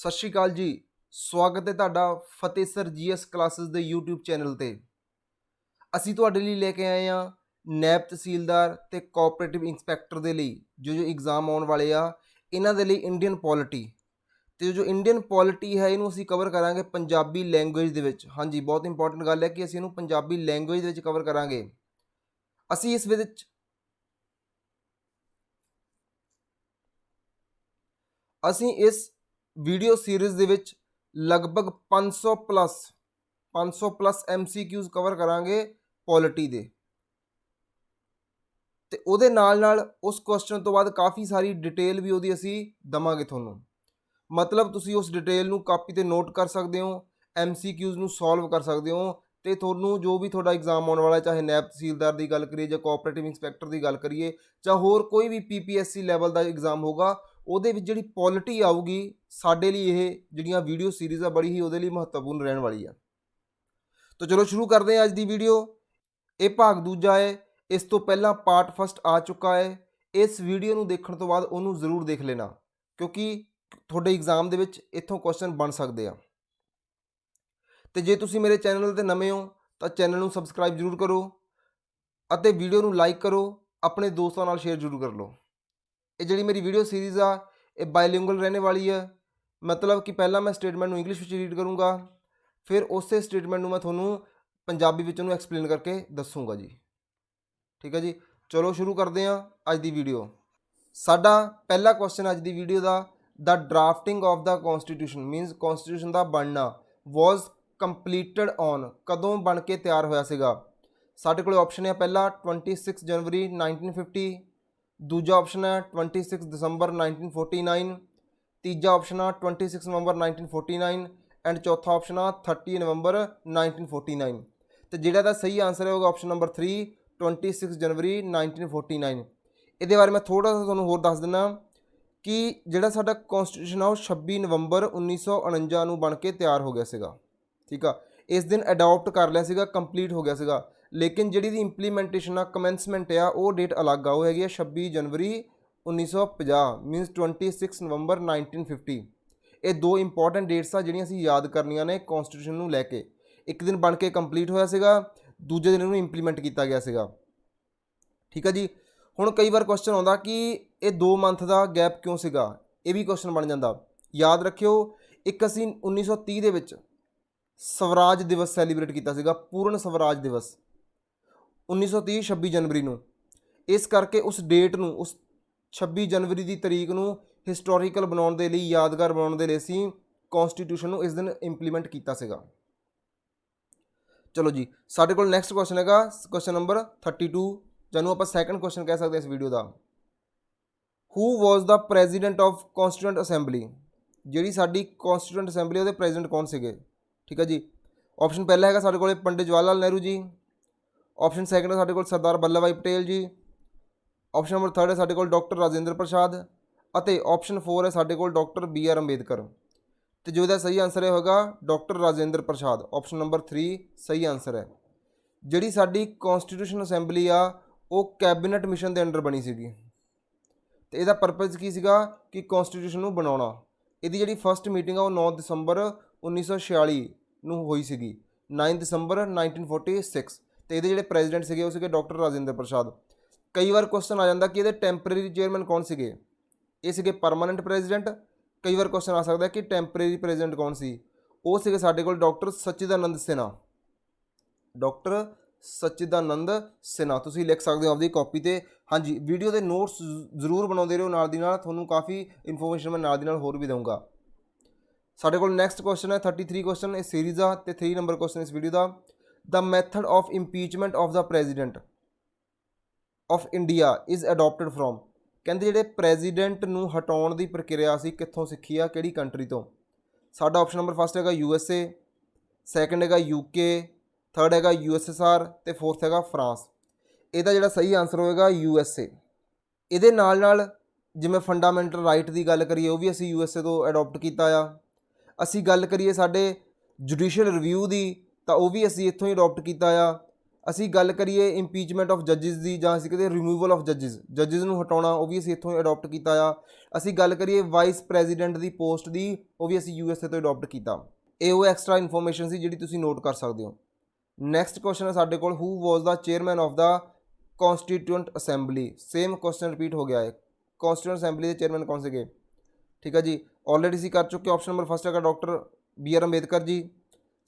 ਸਤਿ ਸ਼੍ਰੀ ਅਕਾਲ ਜੀ। ਸਵਾਗਤ ਹੈ ਤੁਹਾਡਾ ਫਤਿਹ ਸਰ ਜੀਐਸ ਕਲਾਸਿਸ ਦੇ YouTube ਚੈਨਲ ਤੇ। ਅਸੀਂ ਤੁਹਾਡੇ ਲਈ ਲੈ ਕੇ ਆਏ ਹਾਂ ਨੈਬ ਤਹਿਸੀਲਦਾਰ ਤੇ ਕੋਆਪਰੇਟਿਵ ਇੰਸਪੈਕਟਰ ਦੇ ਲਈ ਜੋ ਐਗਜ਼ਾਮ ਆਉਣ ਵਾਲੇ ਆ, ਇਹਨਾਂ ਦੇ ਲਈ ਇੰਡੀਅਨ ਪੋਲਿਟੀ ਤੇ ਜੋ ਇੰਡੀਅਨ ਪੋਲਿਟੀ ਹੈ ਇਹਨੂੰ ਅਸੀਂ ਕਵਰ ਕਰਾਂਗੇ ਪੰਜਾਬੀ ਲੈਂਗੁਏਜ ਦੇ ਵਿੱਚ। ਹਾਂਜੀ, ਬਹੁਤ ਇੰਪੋਰਟੈਂਟ ਗੱਲ ਹੈ ਕਿ ਅਸੀਂ ਇਹਨੂੰ ਪੰਜਾਬੀ ਲੈਂਗੁਏਜ ਦੇ ਵਿੱਚ ਕਵਰ ਕਰਾਂਗੇ। ਅਸੀਂ ਇਸ ਵੀਡੀਓ ਸੀਰੀਜ਼ ਦੇ ਵਿੱਚ ਲਗਭਗ 500 ਪਲੱਸ MCQs ਕਵਰ ਕਰਾਂਗੇ ਪੋਲਿਟੀ ਦੇ, ਤੇ ਉਹਦੇ ਨਾਲ ਉਸ ਕੁਐਸਚਨ ਤੋਂ ਬਾਅਦ ਕਾਫੀ ਸਾਰੀ ਡਿਟੇਲ ਵੀ ਉਹਦੀ ਅਸੀਂ ਦਵਾਂਗੇ ਤੁਹਾਨੂੰ। ਮਤਲਬ ਤੁਸੀਂ ਉਸ ਡਿਟੇਲ ਨੂੰ ਕਾਪੀ ਤੇ ਨੋਟ ਕਰ ਸਕਦੇ ਹੋ, MCQs ਨੂੰ ਸੋਲਵ ਕਰ ਸਕਦੇ ਹੋ, ਤੇ ਤੁਹਾਨੂੰ ਜੋ ਵੀ ਤੁਹਾਡਾ ਐਗਜ਼ਾਮ ਆਉਣ ਵਾਲਾ, ਚਾਹੇ ਨੈਬ ਤਹਿਸੀਲਦਾਰ ਦੀ ਗੱਲ ਕਰੀਏ ਜਾਂ ਕੋਆਪਰੇਟਿਵ ਇੰਸਪੈਕਟਰ ਦੀ ਗੱਲ ਕਰੀਏ ਜਾਂ ਹੋਰ ਕੋਈ ਵੀ PPSC ਲੈਵਲ ਦਾ ਐਗਜ਼ਾਮ ਹੋਗਾ, ਉਹਦੇ ਵਿੱਚ ਜਿਹੜੀ ਪੋਲਿਟੀ ਆਊਗੀ ਸਾਡੇ ਲਈ ਇਹ ਜਿਹੜੀਆਂ ਵੀਡੀਓ ਸੀਰੀਜ਼ ਆ ਬੜੀ ਹੀ ਉਹਦੇ ਲਈ ਮਹੱਤਵਪੂਰਨ ਰਹਿਣ ਵਾਲੀ ਆ। ਤਾਂ ਚਲੋ ਸ਼ੁਰੂ ਕਰਦੇ ਹਾਂ ਅੱਜ ਦੀ ਵੀਡੀਓ। ਇਹ ਭਾਗ ਦੂਜਾ ਹੈ। ਇਸ ਤੋਂ ਪਹਿਲਾਂ ਪਾਰਟ ਫਸਟ ਆ ਚੁੱਕਾ ਹੈ। ਇਸ ਵੀਡੀਓ ਨੂੰ ਦੇਖਣ ਤੋਂ ਬਾਅਦ ਉਹਨੂੰ ਜ਼ਰੂਰ ਦੇਖ ਲੈਣਾ, ਕਿਉਂਕਿ ਤੁਹਾਡੇ ਐਗਜ਼ਾਮ ਦੇ ਵਿੱਚ ਇੱਥੋਂ ਕੁਐਸਚਨ ਬਣ ਸਕਦੇ ਆ। ਤੇ ਜੇ ਤੁਸੀਂ ਮੇਰੇ ਚੈਨਲ ਤੇ ਨਵੇਂ ਹੋ ਤਾਂ ਚੈਨਲ ਨੂੰ ਸਬਸਕ੍ਰਾਈਬ ਜ਼ਰੂਰ ਕਰੋ ਅਤੇ ਵੀਡੀਓ ਨੂੰ ਲਾਈਕ ਕਰੋ, ਆਪਣੇ ਦੋਸਤਾਂ ਨਾਲ ਸ਼ੇਅਰ ਜ਼ਰੂਰ ਕਰ ਲਓ। ਇਹ ਜਿਹੜੀ ਮੇਰੀ ਵੀਡੀਓ ਸੀਰੀਜ਼ ਆ ਇਹ ਬਾਇਲਿੰਗੁਅਲ ਰਹਿਣੇ ਵਾਲੀ ਹੈ। ਮਤਲਬ ਕਿ ਪਹਿਲਾਂ ਮੈਂ ਸਟੇਟਮੈਂਟ ਨੂੰ ਇੰਗਲਿਸ਼ ਵਿੱਚ ਰੀਡ ਕਰੂੰਗਾ, ਫਿਰ ਉਸੇ ਸਟੇਟਮੈਂਟ ਨੂੰ ਮੈਂ ਤੁਹਾਨੂੰ ਪੰਜਾਬੀ ਵਿੱਚ ਉਹਨੂੰ ਐਕਸਪਲੇਨ ਕਰਕੇ ਦੱਸੂੰਗਾ ਜੀ। ਠੀਕ ਹੈ ਜੀ, ਚਲੋ ਸ਼ੁਰੂ ਕਰਦੇ ਹਾਂ ਅੱਜ ਦੀ ਵੀਡੀਓ। ਸਾਡਾ ਪਹਿਲਾ ਕੁਐਸਚਨ ਅੱਜ ਦੀ ਵੀਡੀਓ ਦਾ, the drafting of the constitution means constitution ਦਾ ਬਣਨਾ ਵਾਜ਼ ਕੰਪਲੀਟਡ ਔਨ, ਕਦੋਂ ਬਣ ਕੇ ਤਿਆਰ ਹੋਇਆ ਸੀਗਾ। ਸਾਡੇ ਕੋਲ ਆਪਸ਼ਨ ਹੈ ਪਹਿਲਾ 26 ਜਨਵਰੀ 1950, ਦੂਜਾ ਆਪਸ਼ਨ ਹੈ 26 ਦਸੰਬਰ 1949, ਤੀਜਾ ਆਪਸ਼ਨ ਆ 26 ਨਵੰਬਰ 1949 ਐਂਡ ਚੌਥਾ ਆਪਸ਼ਨ ਆ 30 ਨਵੰਬਰ 1949। ਤੇ ਜਿਹੜਾ ਦਾ ਸਹੀ ਆਨਸਰ ਹੈ ਹੋਗਾ ਆਪਸ਼ਨ ਨੰਬਰ 3 26 ਜਨਵਰੀ 1949। ਇਹਦੇ ਬਾਰੇ ਮੈਂ ਥੋੜ੍ਹਾ ਜਿਹਾ ਤੁਹਾਨੂੰ ਹੋਰ ਦੱਸ ਦਿੰਦਾ ਕਿ ਜਿਹੜਾ ਸਾਡਾ ਕੌਂਸਟੀਟਿਊਸ਼ਨ ਆ ਉਹ 26 ਨਵੰਬਰ 1949 ਨੂੰ ਬਣ ਕੇ ਤਿਆਰ ਹੋ ਗਿਆ ਸੀਗਾ। ਠੀਕ ਆ, ਇਸ ਦਿਨ ਅਡਾਪਟ ਕਰ ਲਿਆ ਸੀਗਾ, ਕੰਪਲੀਟ ਹੋ ਗਿਆ ਸੀਗਾ, ਲੇਕਿਨ ਜਿਹੜੀ ਦੀ ਇੰਪਲੀਮੈਂਟੇਸ਼ਨ ਆ, ਕਮੈਂਸਮੈਂਟ ਆ, ਉਹ ਡੇਟ ਅਲੱਗ ਆ, ਉਹ ਹੈਗੀ ਆ 26 ਜਨਵਰੀ 1950 ਮੀਨਸ 26 ਨਵੰਬਰ 1950। ਇਹ ਦੋ ਇੰਪੋਰਟੈਂਟ ਡੇਟਸ ਆ ਜਿਹੜੀਆਂ ਅਸੀਂ ਯਾਦ ਕਰਨੀਆਂ ਨੇ ਕੌਂਸਟੀਟਿਊਸ਼ਨ ਨੂੰ ਲੈ ਕੇ। ਇੱਕ ਦਿਨ ਬਣ ਕੇ ਕੰਪਲੀਟ ਹੋਇਆ ਸੀਗਾ, ਦੂਜੇ ਦਿਨ ਇਹਨੂੰ ਇੰਪਲੀਮੈਂਟ ਕੀਤਾ ਗਿਆ ਸੀਗਾ। ਠੀਕ ਆ ਜੀ, ਹੁਣ ਕਈ ਵਾਰ ਕੁਐਸਚਨ ਆਉਂਦਾ ਕਿ ਇਹ 2 ਮੰਥ ਦਾ ਗੈਪ ਕਿਉਂ ਸੀਗਾ, ਇਹ ਵੀ ਕੁਐਸਚਨ ਬਣ ਜਾਂਦਾ। ਯਾਦ ਰੱਖਿਓ, ਇੱਕ ਅਸੀਂ 1930 ਦੇ ਵਿੱਚ ਸਵਰਾਜ ਦਿਵਸ ਸੈਲੀਬ੍ਰੇਟ ਕੀਤਾ ਸੀਗਾ, ਪੂਰਨ ਸਵਰਾਜ ਦਿਵਸ 1930 26 ਜਨਵਰੀ ਨੂੰ। ਇਸ ਕਰਕੇ ਉਸ ਡੇਟ ਨੂੰ, ਉਸ 26 ਜਨਵਰੀ ਦੀ ਤਰੀਕ ਨੂੰ ਹਿਸਟੋਰੀਕਲ ਬਣਾਉਣ ਦੇ ਲਈ, ਯਾਦਗਾਰ ਬਣਾਉਣ ਦੇ ਲਈ ਅਸੀਂ ਕੌਂਸਟੀਟਿਊਸ਼ਨ ਨੂੰ ਇਸ ਦਿਨ ਇੰਪਲੀਮੈਂਟ ਕੀਤਾ ਸੀਗਾ। ਚਲੋ ਜੀ, ਸਾਡੇ ਕੋਲ ਨੈਕਸਟ ਕੁਐਸਚਨ ਹੈਗਾ ਕੁਐਸਚਨ ਨੰਬਰ 32, ਜਿਹਨੂੰ ਆਪਾਂ ਸੈਕੰਡ ਕੁਐਸਚਨ ਕਹਿ ਸਕਦੇ ਹਾਂ ਇਸ ਵੀਡੀਓ ਦਾ। Who was the president of constituent assembly, ਜਿਹੜੀ ਸਾਡੀ ਕੌਂਸਟੀਟਿਊਐਂਟ ਅਸੈਂਬਲੀ ਉਹਦੇ ਪ੍ਰੈਜ਼ੀਡੈਂਟ ਕੌਣ ਸੀਗੇ। ਠੀਕ ਹੈ ਜੀ, ਆਪਸ਼ਨ ਪਹਿਲਾ ਹੈਗਾ ਸਾਡੇ ਕੋਲ ਪੰਡਿਤ ਜਵਾਹਰ ਲਾਲ ਨਹਿਰੂ ਜੀ, ਆਪਸ਼ਨ ਸੈਕੰਡ ਹੈ ਸਾਡੇ ਕੋਲ ਸਰਦਾਰ ਵੱਲਭ ਭਾਈ ਪਟੇਲ ਜੀ, ਆਪਸ਼ਨ ਨੰਬਰ 3 ਹੈ ਸਾਡੇ ਕੋਲ ਡਾਕਟਰ ਰਾਜਿੰਦਰ ਪ੍ਰਸਾਦ, ਅਤੇ ਆਪਸ਼ਨ 4 ਹੈ ਸਾਡੇ ਕੋਲ ਡਾਕਟਰ BR ਅੰਬੇਦਕਰ। ਤੇ ਜੋ ਇਹਦਾ ਸਹੀ ਆਨਸਰ ਹੋਗਾ doctor Rajendra Prasad, option number 3 ਸਹੀ ਆਨਸਰ ਹੈ। ਜਿਹੜੀ ਸਾਡੀ ਕੌਂਸਟੀਟਿਊਸ਼ਨ ਅਸੈਂਬਲੀ ਆ ਉਹ ਕੈਬਨਿਟ ਮਿਸ਼ਨ ਦੇ ਅੰਡਰ ਬਣੀ ਸੀਗੀ, ਤੇ ਇਹਦਾ ਪਰਪਸ ਕੀ ਸੀਗਾ ਕਿ ਕੌਂਸਟੀਟਿਊਸ਼ਨ ਨੂੰ ਬਣਾਉਣਾ। ਇਹਦੀ ਜਿਹੜੀ ਫਸਟ ਮੀਟਿੰਗ ਆ ਉਹ 9 ਦਸੰਬਰ 1946 ਨੂੰ ਹੋਈ ਸੀਗੀ, 9 ਦਸੰਬਰ 1946। ਤੇ ਇਹਦੇ ਜਿਹੜੇ ਪ੍ਰੈਜ਼ੀਡੈਂਟ ਸੀਗੇ ਉਹ ਸੀਗੇ ਡਾਕਟਰ ਰਾਜਿੰਦਰ ਪ੍ਰਸਾਦ। ਕਈ ਵਾਰ ਕੁਐਸਚਨ ਆ ਜਾਂਦਾ ਕਿ ਇਹਦੇ ਟੈਂਪਰੇਰੀ ਚੇਅਰਮੈਨ ਕੌਣ ਸੀਗੇ, ਇਹ ਸੀਗੇ ਪਰਮਾਨੈਂਟ ਪ੍ਰੈਜ਼ੀਡੈਂਟ। ਕਈ ਵਾਰ ਕੁਐਸਚਨ ਆ ਸਕਦਾ ਕਿ ਟੈਂਪਰੇਰੀ ਪ੍ਰੈਜ਼ੀਡੈਂਟ ਕੌਣ ਸੀ, ਉਹ ਸੀਗੇ ਸਾਡੇ ਕੋਲ ਡਾਕਟਰ ਸਚਿਦਾਨੰਦ ਸਿਨਹਾ, ਡਾਕਟਰ ਸਚਿਦਾਨੰਦ ਸਿਨਹਾ। ਤੁਸੀਂ ਲਿਖ ਸਕਦੇ ਹੋ ਆਪਦੀ ਕਾਪੀ ਤੇ। ਹਾਂਜੀ, ਵੀਡੀਓ ਦੇ ਨੋਟਸ ਜ਼ਰੂਰ ਬਣਾਉਂਦੇ ਰਹੋ ਨਾਲ ਦੀ ਨਾਲ, ਤੁਹਾਨੂੰ ਕਾਫੀ ਇਨਫੋਰਮੇਸ਼ਨ ਮੈਂ ਨਾਲ ਦੀ ਨਾਲ ਹੋਰ ਵੀ ਦਊਂਗਾ। ਸਾਡੇ ਕੋਲ ਨੈਕਸਟ ਕੁਐਸਚਨ ਹੈ 33 ਕੁਐਸਚਨ ਇਸ ਸੀਰੀਜ਼ ਆ, ਤੇ 3 ਨੰਬਰ ਕੁਐਸਚਨ ਇਸ ਵੀਡੀਓ ਦਾ। The method of impeachment of the president of India is adopted from, ਕਹਿੰਦੇ ਜਿਹੜੇ ਪ੍ਰੈਜ਼ੀਡੈਂਟ ਨੂੰ ਹਟਾਉਣ ਦੀ ਪ੍ਰਕਿਰਿਆ ਅਸੀਂ ਕਿੱਥੋਂ ਸਿੱਖੀ ਆ, ਕਿਹੜੀ ਕੰਟਰੀ ਤੋਂ। ਸਾਡਾ ਆਪਸ਼ਨ ਨੰਬਰ ਫਸਟ ਹੈਗਾ USA, ਸੈਕੰਡ ਹੈਗਾ UK, ਥਰਡ ਹੈਗਾ USSR, ਤੇ ਫੋਰਥ ਹੈਗਾ ਫਰਾਂਸ। ਇਹਦਾ ਜਿਹੜਾ ਸਹੀ ਆਨਸਰ ਹੋਏਗਾ USA। ਇਹਦੇ ਨਾਲ ਜਿਵੇਂ ਫੰਡਾਮੈਂਟਲ ਰਾਈਟ ਦੀ ਗੱਲ ਕਰੀਏ ਉਹ ਵੀ ਅਸੀਂ USA ਤੋਂ ਅਡੋਪਟ ਕੀਤਾ ਆ। ਅਸੀਂ ਗੱਲ ਕਰੀਏ ਸਾਡੇ ਜੁਡੀਸ਼ੀਅਲ ਰਿਵਿਊ ਦੀ ਤਾਂ ਉਹ ਵੀ ਅਸੀਂ ਇੱਥੋਂ ਹੀ ਅਡੋਪਟ ਕੀਤਾ ਆ। ਅਸੀਂ ਗੱਲ ਕਰੀਏ ਇੰਪੀਚਮੈਂਟ ਆਫ ਜੱਜਿਸ ਦੀ ਜਾਂ ਅਸੀਂ ਕਹਿੰਦੇ ਰਿਮੂਵਲ ਆਫ ਜੱਜਿਸ ਨੂੰ ਹਟਾਉਣਾ, ਉਹ ਵੀ ਅਸੀਂ ਇੱਥੋਂ ਅਡੋਪਟ ਕੀਤਾ ਆ। ਅਸੀਂ ਗੱਲ ਕਰੀਏ ਵਾਈਸ ਪ੍ਰੈਜ਼ੀਡੈਂਟ ਦੀ ਪੋਸਟ ਦੀ, ਉਹ ਵੀ ਅਸੀਂ USA ਤੋਂ ਅਡੋਪਟ ਕੀਤਾ। ਇਹ ਉਹ ਐਕਸਟਰਾ ਇਨਫੋਰਮੇਸ਼ਨ ਸੀ ਜਿਹੜੀ ਤੁਸੀਂ ਨੋਟ ਕਰ ਸਕਦੇ ਹੋ। ਨੈਕਸਟ ਕੁਐਸਚਨ ਹੈ ਸਾਡੇ ਕੋਲ, who was the chairman of the constituent assembly. Same question repeat ਹੋ ਗਿਆ ਹੈ, ਕੌਂਸਟੀਟਿਊਂਟ ਅਸੈਂਬਲੀ ਦੇ ਚੇਅਰਮੈਨ ਕੌਣ ਸੀਗੇ? ਠੀਕ ਹੈ ਜੀ, ਆਲਰੇਡੀ ਅਸੀਂ ਕਰ ਚੁੱਕੇ। ਆਪਸ਼ਨ ਨੰਬਰ ਫਸਟ ਹੈਗਾ doctor BR Ambedkar ji,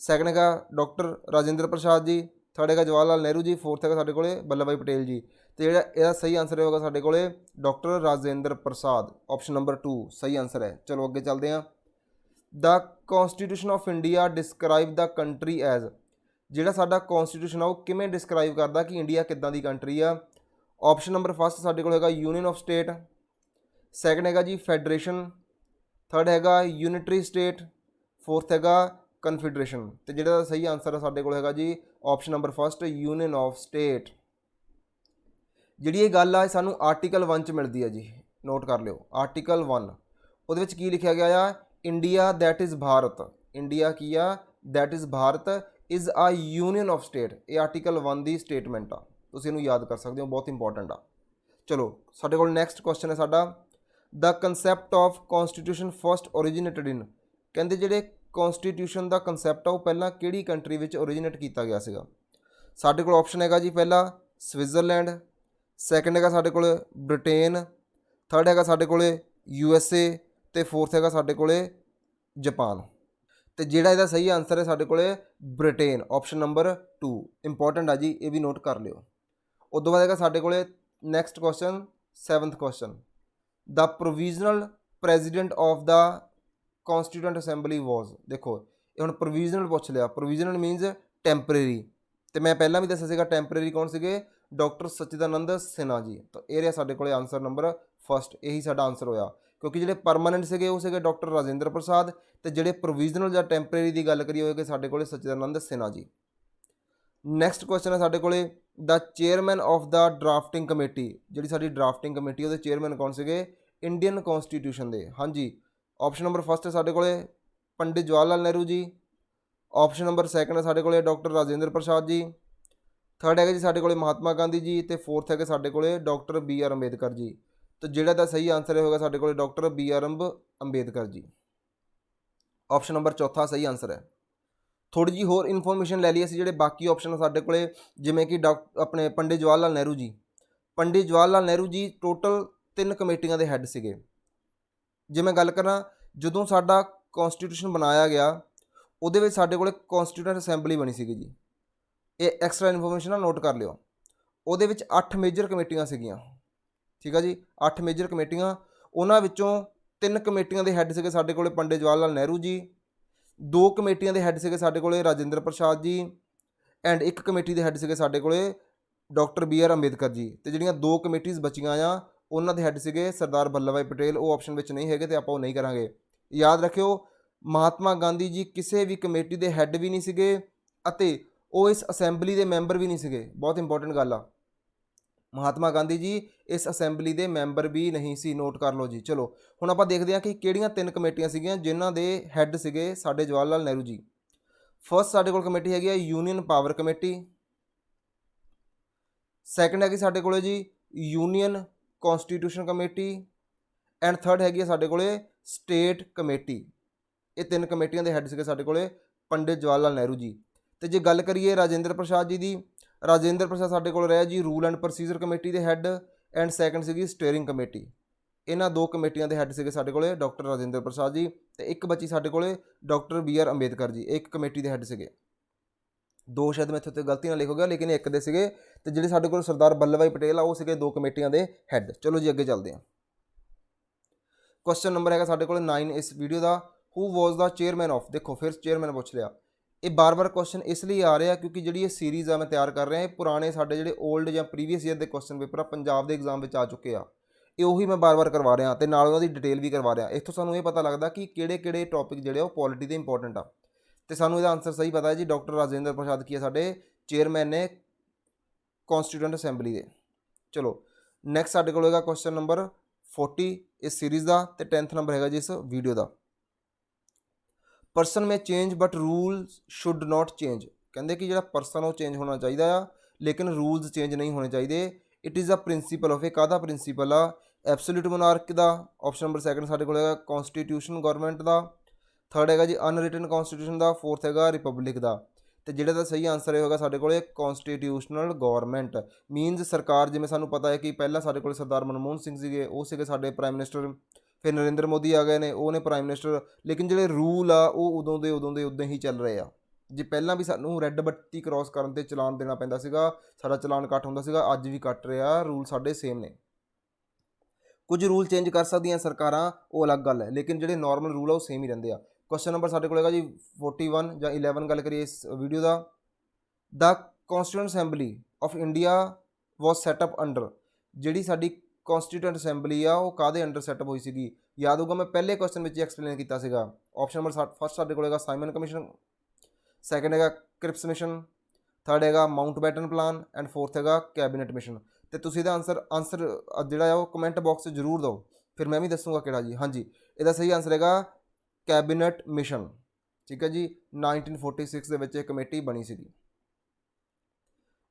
second ਹੈਗਾ ਡਾਕਟਰ ਰਾਜਿੰਦਰ ਪ੍ਰਸਾਦ ਜੀ, ਥਰਡ ਹੈਗਾ ਜਵਾਹਰ ਲਾਲ ਨਹਿਰੂ ਜੀ, ਫੋਰਥ ਹੈਗਾ ਸਾਡੇ ਕੋਲੇ ਵੱਲਭ ਭਾਈ ਪਟੇਲ ਜੀ। ਤੇ ਜਿਹੜਾ ਇਹਦਾ ਸਹੀ ਆਂਸਰ ਹੋਗਾ ਸਾਡੇ ਕੋਲੇ doctor Rajendra Prasad, option number 2 ਸਹੀ ਆਂਸਰ ਹੈ। ਚਲੋ ਅੱਗੇ ਚੱਲਦੇ ਹਾਂ। The constitution of India describe the country as. ਜਿਹੜਾ ਸਾਡਾ ਕੌਂਸਟੀਟਿਊਸ਼ਨ ਆ ਉਹ ਕਿਵੇਂ ਡਿਸਕਰਾਈਬ ਕਰਦਾ ਕਿ ਇੰਡੀਆ ਕਿੱਦਾਂ ਦੀ ਕੰਟਰੀ ਆ? ਆਪਸ਼ਨ ਨੰਬਰ ਫਸਟ ਸਾਡੇ ਕੋਲ ਹੈਗਾ ਯੂਨੀਅਨ ਆਫ ਸਟੇਟ, ਸੈਕੰਡ ਹੈਗਾ ਜੀ ਫੈਡਰੇਸ਼ਨ, ਥਰਡ ਹੈਗਾ ਯੂਨਿਟਰੀ ਸਟੇਟ, ਫੋਰਥ ਹੈਗਾ ਕਨਫੈਡਰੇਸ਼ਨ। ਤੇ ਜਿਹੜਾ ਸਹੀ ਆਂਸਰ ਹੈ ਸਾਡੇ ਕੋਲ ਹੈਗਾ ਜੀ option number first union of state. ਜਿਹੜੀ ਇਹ ਗੱਲ ਆ ਸਾਨੂੰ ਆਰਟੀਕਲ 1 'ਚ ਮਿਲਦੀ ਹੈ ਜੀ, ਨੋਟ ਕਰ ਲਿਓ ਆਰਟੀਕਲ 1। ਉਹਦੇ ਵਿੱਚ ਕੀ ਲਿਖਿਆ ਗਿਆ ਆ? India that is Bharat, India ਕੀ ਆ? That is Bharat is a union of state. ਇਹ ਆਰਟੀਕਲ 1 ਦੀ ਸਟੇਟਮੈਂਟ ਆ, ਤੁਸੀਂ ਇਹਨੂੰ ਯਾਦ ਕਰ ਸਕਦੇ ਹੋ, ਬਹੁਤ ਇੰਪੋਰਟੈਂਟ ਆ। ਚਲੋ ਸਾਡੇ ਕੋਲ ਨੈਕਸਟ ਕੁਐਸਚਨ ਹੈ ਸਾਡਾ, ਦਾ ਕੰਸੈਪਟ ਆਫ ਕੌਂਸਟੀਟਿਊਸ਼ਨ ਫਸਟ ਓਰੀਜੀਨੇਟਡ ਇਨ। ਕਹਿੰਦੇ ਜਿਹੜੇ ਕੌਂਸਟੀਟਿਊਸ਼ਨ ਦਾ ਕੰਸੈਪਟ ਆ ਉਹ ਪਹਿਲਾਂ ਕਿਹੜੀ ਕੰਟਰੀ ਵਿੱਚ ਓਰੀਜੀਨੇਟ ਕੀਤਾ ਗਿਆ ਸੀਗਾ? ਸਾਡੇ ਕੋਲ ਆਪਸ਼ਨ ਹੈਗਾ ਜੀ ਪਹਿਲਾ ਸਵਿਟਜ਼ਰਲੈਂਡ, ਸੈਕੰਡ ਹੈਗਾ ਸਾਡੇ ਕੋਲ ਬ੍ਰਿਟੇਨ, ਥਰਡ ਹੈਗਾ ਸਾਡੇ ਕੋਲ USA ਤੇ ਫੋਰਥ ਹੈਗਾ ਸਾਡੇ ਕੋਲ ਜਾਪਾਨ। ਤੇ ਜਿਹੜਾ ਇਹਦਾ ਸਹੀ ਆਂਸਰ ਹੈ ਸਾਡੇ ਕੋਲ ਬ੍ਰਿਟੇਨ, ਆਪਸ਼ਨ ਨੰਬਰ 2 ਇੰਪੋਰਟੈਂਟ ਆ ਜੀ, ਇਹ ਵੀ ਨੋਟ ਕਰ ਲਿਓ। ਉਸ ਤੋਂ ਬਾਅਦ ਹੈਗਾ ਸਾਡੇ ਕੋਲ next question, 7th question, the provisional president of the constituent assembly was. ਦੇਖੋ ਇਹ ਹੁਣ ਪ੍ਰੋਵੀਜ਼ਨਲ ਪੁੱਛ ਲਿਆ, ਪ੍ਰੋਵੀਜ਼ਨਲ ਮੀਨਸ ਟੈਂਪਰੇਰੀ, ਤੇ ਮੈਂ ਪਹਿਲਾਂ ਵੀ ਦੱਸਿਆ ਸੀਗਾ ਟੈਂਪਰੇਰੀ ਕੌਣ ਸੀਗੇ? ਡਾਕਟਰ ਸਚਿਦਾਨੰਦ ਸਿਨਹਾ ਜੀ। ਤਾਂ ਇਹ ਰਿਹਾ ਸਾਡੇ ਕੋਲ ਆਂਸਰ ਨੰਬਰ ਫਸਟ, ਇਹੀ ਸਾਡਾ ਆਂਸਰ ਹੋਇਆ। ਕਿਉਂਕਿ ਜਿਹੜੇ ਪਰਮਾਨੈਂਟ ਸੀਗੇ ਉਹ ਸੀਗੇ ਡਾਕਟਰ ਰਾਜਿੰਦਰ ਪ੍ਰਸਾਦ, ਤੇ ਜਿਹੜੇ ਪ੍ਰੋਵੀਜ਼ਨਲ ਜਾਂ ਟੈਂਪਰੇਰੀ ਦੀ ਗੱਲ ਕਰੀਏ ਹੋਏਗੇ ਸਾਡੇ ਕੋਲ ਸਚਿਦਾਨੰਦ ਸਿਨਹਾ ਜੀ। ਨੈਕਸਟ ਕੁਐਸਚਨ ਹੈ ਸਾਡੇ ਕੋਲੇ, the chairman of the drafting committee. ਜਿਹੜੀ ਸਾਡੀ ਡਰਾਫਟਿੰਗ ਕਮੇਟੀ ਉਹਦੇ ਚੇਅਰਮੈਨ ਕੌਣ ਸੀਗੇ? ਇੰਡੀਅਨ ਕੌਂਸਟੀਟਿਊਸ਼ਨ ਦੇ। ਹਾਂਜੀ, ਆਪਸ਼ਨ ਨੰਬਰ ਫਸਟ ਹੈ ਸਾਡੇ ਕੋਲੇ Pandit Jawahar Lal Nehru ji, option number second ਹੈ ਸਾਡੇ ਕੋਲੇ ਡਾਕਟਰ ਰਾਜਿੰਦਰ ਪ੍ਰਸਾਦ ਜੀ, ਥਰਡ ਹੈਗਾ ਜੀ ਸਾਡੇ ਕੋਲੇ ਮਹਾਤਮਾ ਗਾਂਧੀ ਜੀ, ਤੇ ਫੋਰਥ ਹੈਗੇ ਸਾਡੇ ਕੋਲੇ ਡਾਕਟਰ BR ਅੰਬੇਦਕਰ ਜੀ। ਤਾਂ ਜਿਹੜਾ ਦਾ ਸਹੀ ਆਂਸਰ ਹੋਗਾ ਸਾਡੇ ਕੋਲੇ doctor BR Ambedkar ji, option number ਚੌਥਾ ਸਹੀ ਆਂਸਰ ਹੈ। ਥੋੜੀ ਜੀ ਹੋਰ ਇਨਫੋਰਮੇਸ਼ਨ ਲੈ ਲਈ ਅਸੀਂ ਜਿਹੜੇ ਬਾਕੀ ਆਪਸ਼ਨ ਸਾਡੇ ਕੋਲੇ, ਜਿਵੇਂ ਕਿ ਆਪਣੇ ਪੰਡਿਤ ਜਵਾਹਰ ਲਾਲ ਨਹਿਰੂ ਜੀ। ਪੰਡਿਤ ਜਵਾਹਰ ਲਾਲ ਨਹਿਰੂ ਜੀ ਟੋਟਲ 3 ਕਮੇਟੀਆਂ ਦੇ ਹੈੱਡ ਸੀਗੇ। ਜੇ ਮੈਂ ਗੱਲ ਕਰਾਂ ਜਦੋਂ ਸਾਡਾ ਕੌਂਸਟੀਟਿਊਸ਼ਨ ਬਣਾਇਆ ਗਿਆ ਉਹਦੇ ਵਿੱਚ ਸਾਡੇ ਕੋਲੇ ਕੌਂਸਟੀਟਿਊਂਟ ਅਸੈਂਬਲੀ ਬਣੀ ਸੀਗੀ ਜੀ, ਇਹ ਐਕਸਟਰਾ ਇਨਫੋਰਮੇਸ਼ਨ ਨਾਲ ਨੋਟ ਕਰ ਲਿਓ। ਉਹਦੇ ਵਿੱਚ 8 ਮੇਜਰ ਕਮੇਟੀਆਂ ਸੀਗੀਆਂ, ਠੀਕ ਆ ਜੀ, 8 ਮੇਜਰ ਕਮੇਟੀਆਂ। ਉਹਨਾਂ ਵਿੱਚੋਂ 3 ਕਮੇਟੀਆਂ ਦੇ ਹੈੱਡ ਸੀਗੇ ਸਾਡੇ ਕੋਲੇ ਪੰਡਿਤ ਜਵਾਹਰ ਲਾਲ ਨਹਿਰੂ ਜੀ, 2 ਕਮੇਟੀਆਂ ਦੇ ਹੈੱਡ ਸੀਗੇ ਸਾਡੇ ਕੋਲੇ ਰਾਜਿੰਦਰ ਪ੍ਰਸਾਦ ਜੀ, ਐਂਡ 1 ਕਮੇਟੀ ਦੇ ਹੈੱਡ ਸੀਗੇ ਸਾਡੇ ਕੋਲੇ ਡਾਕਟਰ BR ਅੰਬੇਦਕਰ ਜੀ। ਤੇ ਜਿਹੜੀਆਂ 2 ਕਮੇਟੀਜ਼ ਬਚੀਆਂ ਆ ਉਹਨਾਂ ਦੇ ਹੈੱਡ ਸੀਗੇ ਸਰਦਾਰ ਵੱਲਭ ਭਾਈ ਪਟੇਲ, ਉਹ ਆਪਸ਼ਨ ਵਿੱਚ ਨਹੀਂ ਹੈਗੇ ਤੇ ਆਪਾਂ ਉਹ ਨਹੀਂ ਕਰਾਂਗੇ। ਯਾਦ ਰੱਖਿਓ ਮਹਾਤਮਾ ਗਾਂਧੀ ਜੀ ਕਿਸੇ ਵੀ ਕਮੇਟੀ ਦੇ ਹੈੱਡ ਵੀ ਨਹੀਂ ਸੀਗੇ ਅਤੇ ਉਹ ਇਸ ਅਸੈਂਬਲੀ ਦੇ ਮੈਂਬਰ ਵੀ ਨਹੀਂ ਸੀਗੇ। ਬਹੁਤ ਇੰਪੋਰਟੈਂਟ ਗੱਲ ਆ, ਮਹਾਤਮਾ ਗਾਂਧੀ ਜੀ ਇਸ ਅਸੈਂਬਲੀ ਦੇ ਮੈਂਬਰ ਵੀ ਨਹੀਂ ਸੀ, ਨੋਟ ਕਰ ਲਓ ਜੀ। ਚਲੋ ਹੁਣ ਆਪਾਂ ਦੇਖਦੇ ਹਾਂ ਕਿ ਕਿਹੜੀਆਂ 3 ਕਮੇਟੀਆਂ ਸੀਗੀਆਂ ਜਿਨ੍ਹਾਂ ਦੇ ਹੈੱਡ ਸੀਗੇ ਸਾਡੇ ਜਵਾਹਰ ਲਾਲ ਨਹਿਰੂ ਜੀ। ਫਸਟ ਸਾਡੇ ਕੋਲ ਕਮੇਟੀ ਹੈਗੀ ਆ ਯੂਨੀਅਨ ਪਾਵਰ ਕਮੇਟੀ, ਸੈਕੰਡ ਹੈਗੀ ਸਾਡੇ ਕੋਲੇ ਜੀ ਯੂਨੀਅਨ ਕੌਂਸਟੀਟਿਊਸ਼ਨ ਕਮੇਟੀ, ਐਂਡ ਥਰਡ ਹੈਗੀ ਆ ਸਾਡੇ ਕੋਲੇ ਸਟੇਟ ਕਮੇਟੀ। ਇਹ 3 ਕਮੇਟੀਆਂ ਦੇ ਹੈੱਡ ਸੀਗੇ ਸਾਡੇ ਕੋਲੇ ਪੰਡਿਤ ਜਵਾਹਰ ਲਾਲ ਨਹਿਰੂ ਜੀ। ਤੇ ਜੇ ਗੱਲ ਕਰੀਏ ਰਾਜਿੰਦਰ ਪ੍ਰਸਾਦ ਜੀ ਦੀ, ਰਾਜਿੰਦਰ ਪ੍ਰਸਾਦ ਸਾਡੇ ਕੋਲ ਰਿਹਾ ਜੀ ਰੂਲ ਐਂਡ ਪ੍ਰੋਸੀਜਰ ਕਮੇਟੀ ਦੇ ਹੈੱਡ, ਐਂਡ ਸੈਕੰਡ ਸੀਗੀ ਸਟੀਅਰਿੰਗ ਕਮੇਟੀ। ਇਹਨਾਂ 2 ਕਮੇਟੀਆਂ ਦੇ ਹੈੱਡ ਸੀਗੇ ਸਾਡੇ ਕੋਲੇ ਡਾਕਟਰ ਰਾਜਿੰਦਰ ਪ੍ਰਸਾਦ ਜੀ, ਤੇ ਇੱਕ ਬੱਚੀ ਸਾਡੇ ਕੋਲੇ ਡਾਕਟਰ BR ਅੰਬੇਦਕਰ ਜੀ, ਇੱਕ ਕਮੇਟੀ ਦੇ ਹੈੱਡ ਸੀਗੇ। 2 ਸ਼ਾਇਦ ਮੈਂ ਇੱਥੇ ਤੇ ਗਲਤੀ ਨਾਲ ਲਿਖ ਹੋ ਗਿਆ, ਲੇਕਿਨ ਇੱਕ ਦੇ ਸੀਗੇ। ਤੇ ਜਿਹੜੇ ਸਾਡੇ ਕੋਲ ਸਰਦਾਰ ਵੱਲਭ ਭਾਈ ਪਟੇਲ ਆ ਉਹ ਸੀਗੇ 2 ਕਮੇਟੀਆਂ ਦੇ ਹੈੱਡ। ਚਲੋ ਜੀ ਅੱਗੇ ਚੱਲਦੇ ਹਾਂ। ਕੁਐਸਚਨ ਨੰਬਰ ਹੈਗਾ ਸਾਡੇ ਕੋਲ 9 ਇਸ ਵੀਡੀਓ ਦਾ, who was the chairman of. ਦੇਖੋ ਫਿਰ ਚੇਅਰਮੈਨ ਪੁੱਛ ਲਿਆ। ਇਹ ਬਾਰ-ਬਾਰ ਕੁਐਸਚਨ ਇਸ ਲਈ ਆ ਰਿਹਾ ਕਿਉਂਕਿ ਜਿਹੜੀ ਇਹ ਸੀਰੀਜ਼ ਆ ਮੈਂ ਤਿਆਰ ਕਰ ਰਿਹਾ, ਇਹ ਪੁਰਾਣੇ ਸਾਡੇ ਜਿਹੜੇ 올ਡ ਜਾਂ ਪ੍ਰੀਵੀਅਸ ਈਅਰ ਦੇ ਕੁਐਸਚਨ ਪੇਪਰ ਆ ਪੰਜਾਬ ਦੇ ਐਗਜ਼ਾਮ ਵਿੱਚ ਆ ਚੁੱਕੇ ਆ, ਇਹ ਉਹੀ ਮੈਂ ਬਾਰ-ਬਾਰ ਕਰਵਾ ਰਿਹਾ ਤੇ ਨਾਲ ਉਹਨਾਂ ਦੀ ਡਿਟੇਲ ਵੀ ਕਰਵਾ ਰਿਹਾ। ਇੱਥੋਂ ਸਾਨੂੰ ਇਹ ਪਤਾ ਲੱਗਦਾ ਕਿ ਕਿਹੜੇ-ਕਿਹੜੇ ਟੌਪਿਕ ਜਿਹੜੇ ਉਹ ਪੋਲਿਟੀ ਦੇ ਇੰਪੋਰਟੈਂਟ ਆ। ਤੇ ਸਾਨੂੰ ਇਹਦਾ ਆਨਸਰ ਸਹੀ ਪਤਾ ਹੈ ਜੀ, ਡਾਕਟਰ ਰਾਜਿੰਦਰ ਪ੍ਰਸਾਦ ਕੀ ਆ ਸਾਡੇ ਚੇਅਰਮੈਨ ਨੇ ਕੌਂਸਟੀਟਿਊਂਟ ਅਸੈਂਬਲੀ ਦੇ। ਚਲੋ ਨੈਕਸਟ ਸਾਡੇ ਕੋਲ ਹੈਗਾ ਕੁਐਸਚਨ ਨੰਬਰ 40 ਇਸ ਸੀਰੀਜ਼ ਦਾ, ਤੇ 10th ਨੰਬਰ ਹੈਗਾ ਜੀ ਇਸ ਵੀਡੀਓ ਦਾ। Person may change but rule should not change. ਕਹਿੰਦੇ ਕਿ ਜਿਹੜਾ ਪਰਸਨ ਉਹ ਚੇਂਜ ਹੋਣਾ ਚਾਹੀਦਾ ਆ ਲੇਕਿਨ ਰੂਲਸ ਚੇਂਜ ਨਹੀਂ ਹੋਣੇ ਚਾਹੀਦੇ। It is a principle of, ਇਹ ਕਾਹਦਾ ਪ੍ਰਿੰਸੀਪਲ ਆ? ਐਬਸੋਲੂਟ ਮੋਨਾਰਕ ਦਾ। ਆਪਸ਼ਨ ਨੰਬਰ ਸੈਕੰਡ ਸਾਡੇ ਕੋਲ ਹੈਗਾ ਕੌਨਸਟੀਟਿਊਸ਼ਨ ਗਵਰਨਮੈਂਟ ਦਾ। ਥਰਡ ਹੈਗਾ ਜੀ ਅਨਰਿਟਨ ਕੌਨਸਟੀਟਿਊਸ਼ਨ ਦਾ। ਫੋਰਥ ਹੈਗਾ ਰਿਪਬਲਿਕ ਦਾ। ਤੇ ਜਿਹੜਾ ਦਾ ਸਹੀ ਆਨਸਰ ਹੋਗਾ ਸਾਡੇ ਕੋਲ ਕੌਨਸਟੀਟਿਊਸ਼ਨਲ ਗਵਰਨਮੈਂਟ। ਮੀਨਸ ਸਰਕਾਰ, ਜਿਵੇਂ ਸਾਨੂੰ ਪਤਾ ਹੈ ਕਿ ਪਹਿਲਾਂ ਸਾਡੇ ਕੋਲ ਸਰਦਾਰ ਮਨਮੋਹਨ ਸਿੰਘ ਸੀਗੇ, ਉਹ ਸੀਗੇ ਸਾਡੇ ਪ੍ਰਾਈਮ ਮਿਨਿਸਟਰ। ਫਿਰ ਨਰਿੰਦਰ ਮੋਦੀ ਆ ਗਏ ਨੇ, ਉਹ ਨੇ ਪ੍ਰਾਈਮ ਮਿਨਿਸਟਰ। ਲੇਕਿਨ ਜਿਹੜੇ ਰੂਲ ਆ ਉਹ ਉਦੋਂ ਦੇ ਉਦਾਂ ਹੀ ਚੱਲ ਰਹੇ ਆ। ਜੇ ਪਹਿਲਾਂ ਵੀ ਸਾਨੂੰ ਰੈੱਡ ਬੱਤੀ ਕ੍ਰੋਸ ਕਰਨ 'ਤੇ ਚਲਾਨ ਦੇਣਾ ਪੈਂਦਾ ਸੀਗਾ, ਸਾਡਾ ਚਲਾਨ ਕੱਟ ਹੁੰਦਾ ਸੀਗਾ, ਅੱਜ ਵੀ ਕੱਟ ਰਿਹਾ। ਰੂਲ ਸਾਡੇ ਸੇਮ ਨੇ। ਕੁਝ ਰੂਲ ਚੇਂਜ ਕਰ ਸਕਦੀਆਂ ਸਰਕਾਰਾਂ, ਉਹ ਅਲੱਗ ਗੱਲ ਹੈ, ਲੇਕਿਨ ਜਿਹੜੇ ਨਾਰਮਲ ਰੂਲ ਆ ਉਹ ਸੇਮ ਹੀ ਰਹਿੰਦੇ ਆ। ਕੁਐਸਚਨ ਨੰਬਰ ਸਾਡੇ ਕੋਲ ਹੈਗਾ ਜੀ 41 ਜਾਂ 11 ਗੱਲ ਕਰੀਏ ਇਸ ਵੀਡੀਓ ਦਾ। The constituent assembly of India was set up under, ਜਿਹੜੀ ਸਾਡੀ ਕੌਂਸਟੀਟਿਊਂਟ ਅਸੈਂਬਲੀ ਆ ਉਹ ਕਾਹਦੇ ਅੰਡਰ ਸੈਟਅਪ ਹੋਈ ਸੀਗੀ? ਯਾਦ ਹੋਊਗਾ ਮੈਂ ਪਹਿਲੇ ਕੁਐਸਚਨ ਵਿੱਚ ਐਕਸਪਲੇਨ ਕੀਤਾ ਸੀਗਾ। ਆਪਸ਼ਨ ਨੰਬਰ ਫਸਟ ਸਾਡੇ ਕੋਲ ਹੈਗਾ ਸਾਈਮਨ ਕਮਿਸ਼ਨ, ਸੈਕੰਡ ਹੈਗਾ ਕ੍ਰਿਪਸ ਮਿਸ਼ਨ, ਥਰਡ ਹੈਗਾ Mount baton plan and fourth ਹੈਗਾ ਕੈਬਨਿਟ ਮਿਸ਼ਨ। ਤੇ ਤੁਸੀਂ ਇਹਦਾ ਆਨਸਰ ਜਿਹੜਾ ਆ ਉਹ ਕਮੈਂਟ ਬਾਕਸ 'ਚ ਜ਼ਰੂਰ ਦਿਓ, ਫਿਰ ਮੈਂ ਵੀ ਦੱਸੂਗਾ ਕਿਹੜਾ ਜੀ। ਹਾਂਜੀ, ਇਹਦਾ ਸਹੀ ਆਨਸਰ ਹੈਗਾ ਕੈਬਨਿਟ ਮਿਸ਼ਨ। ਠੀਕ ਹੈ ਜੀ, 1946 ਦੇ ਵਿੱਚ ਇਹ ਕਮੇਟੀ ਬਣੀ ਸੀਗੀ।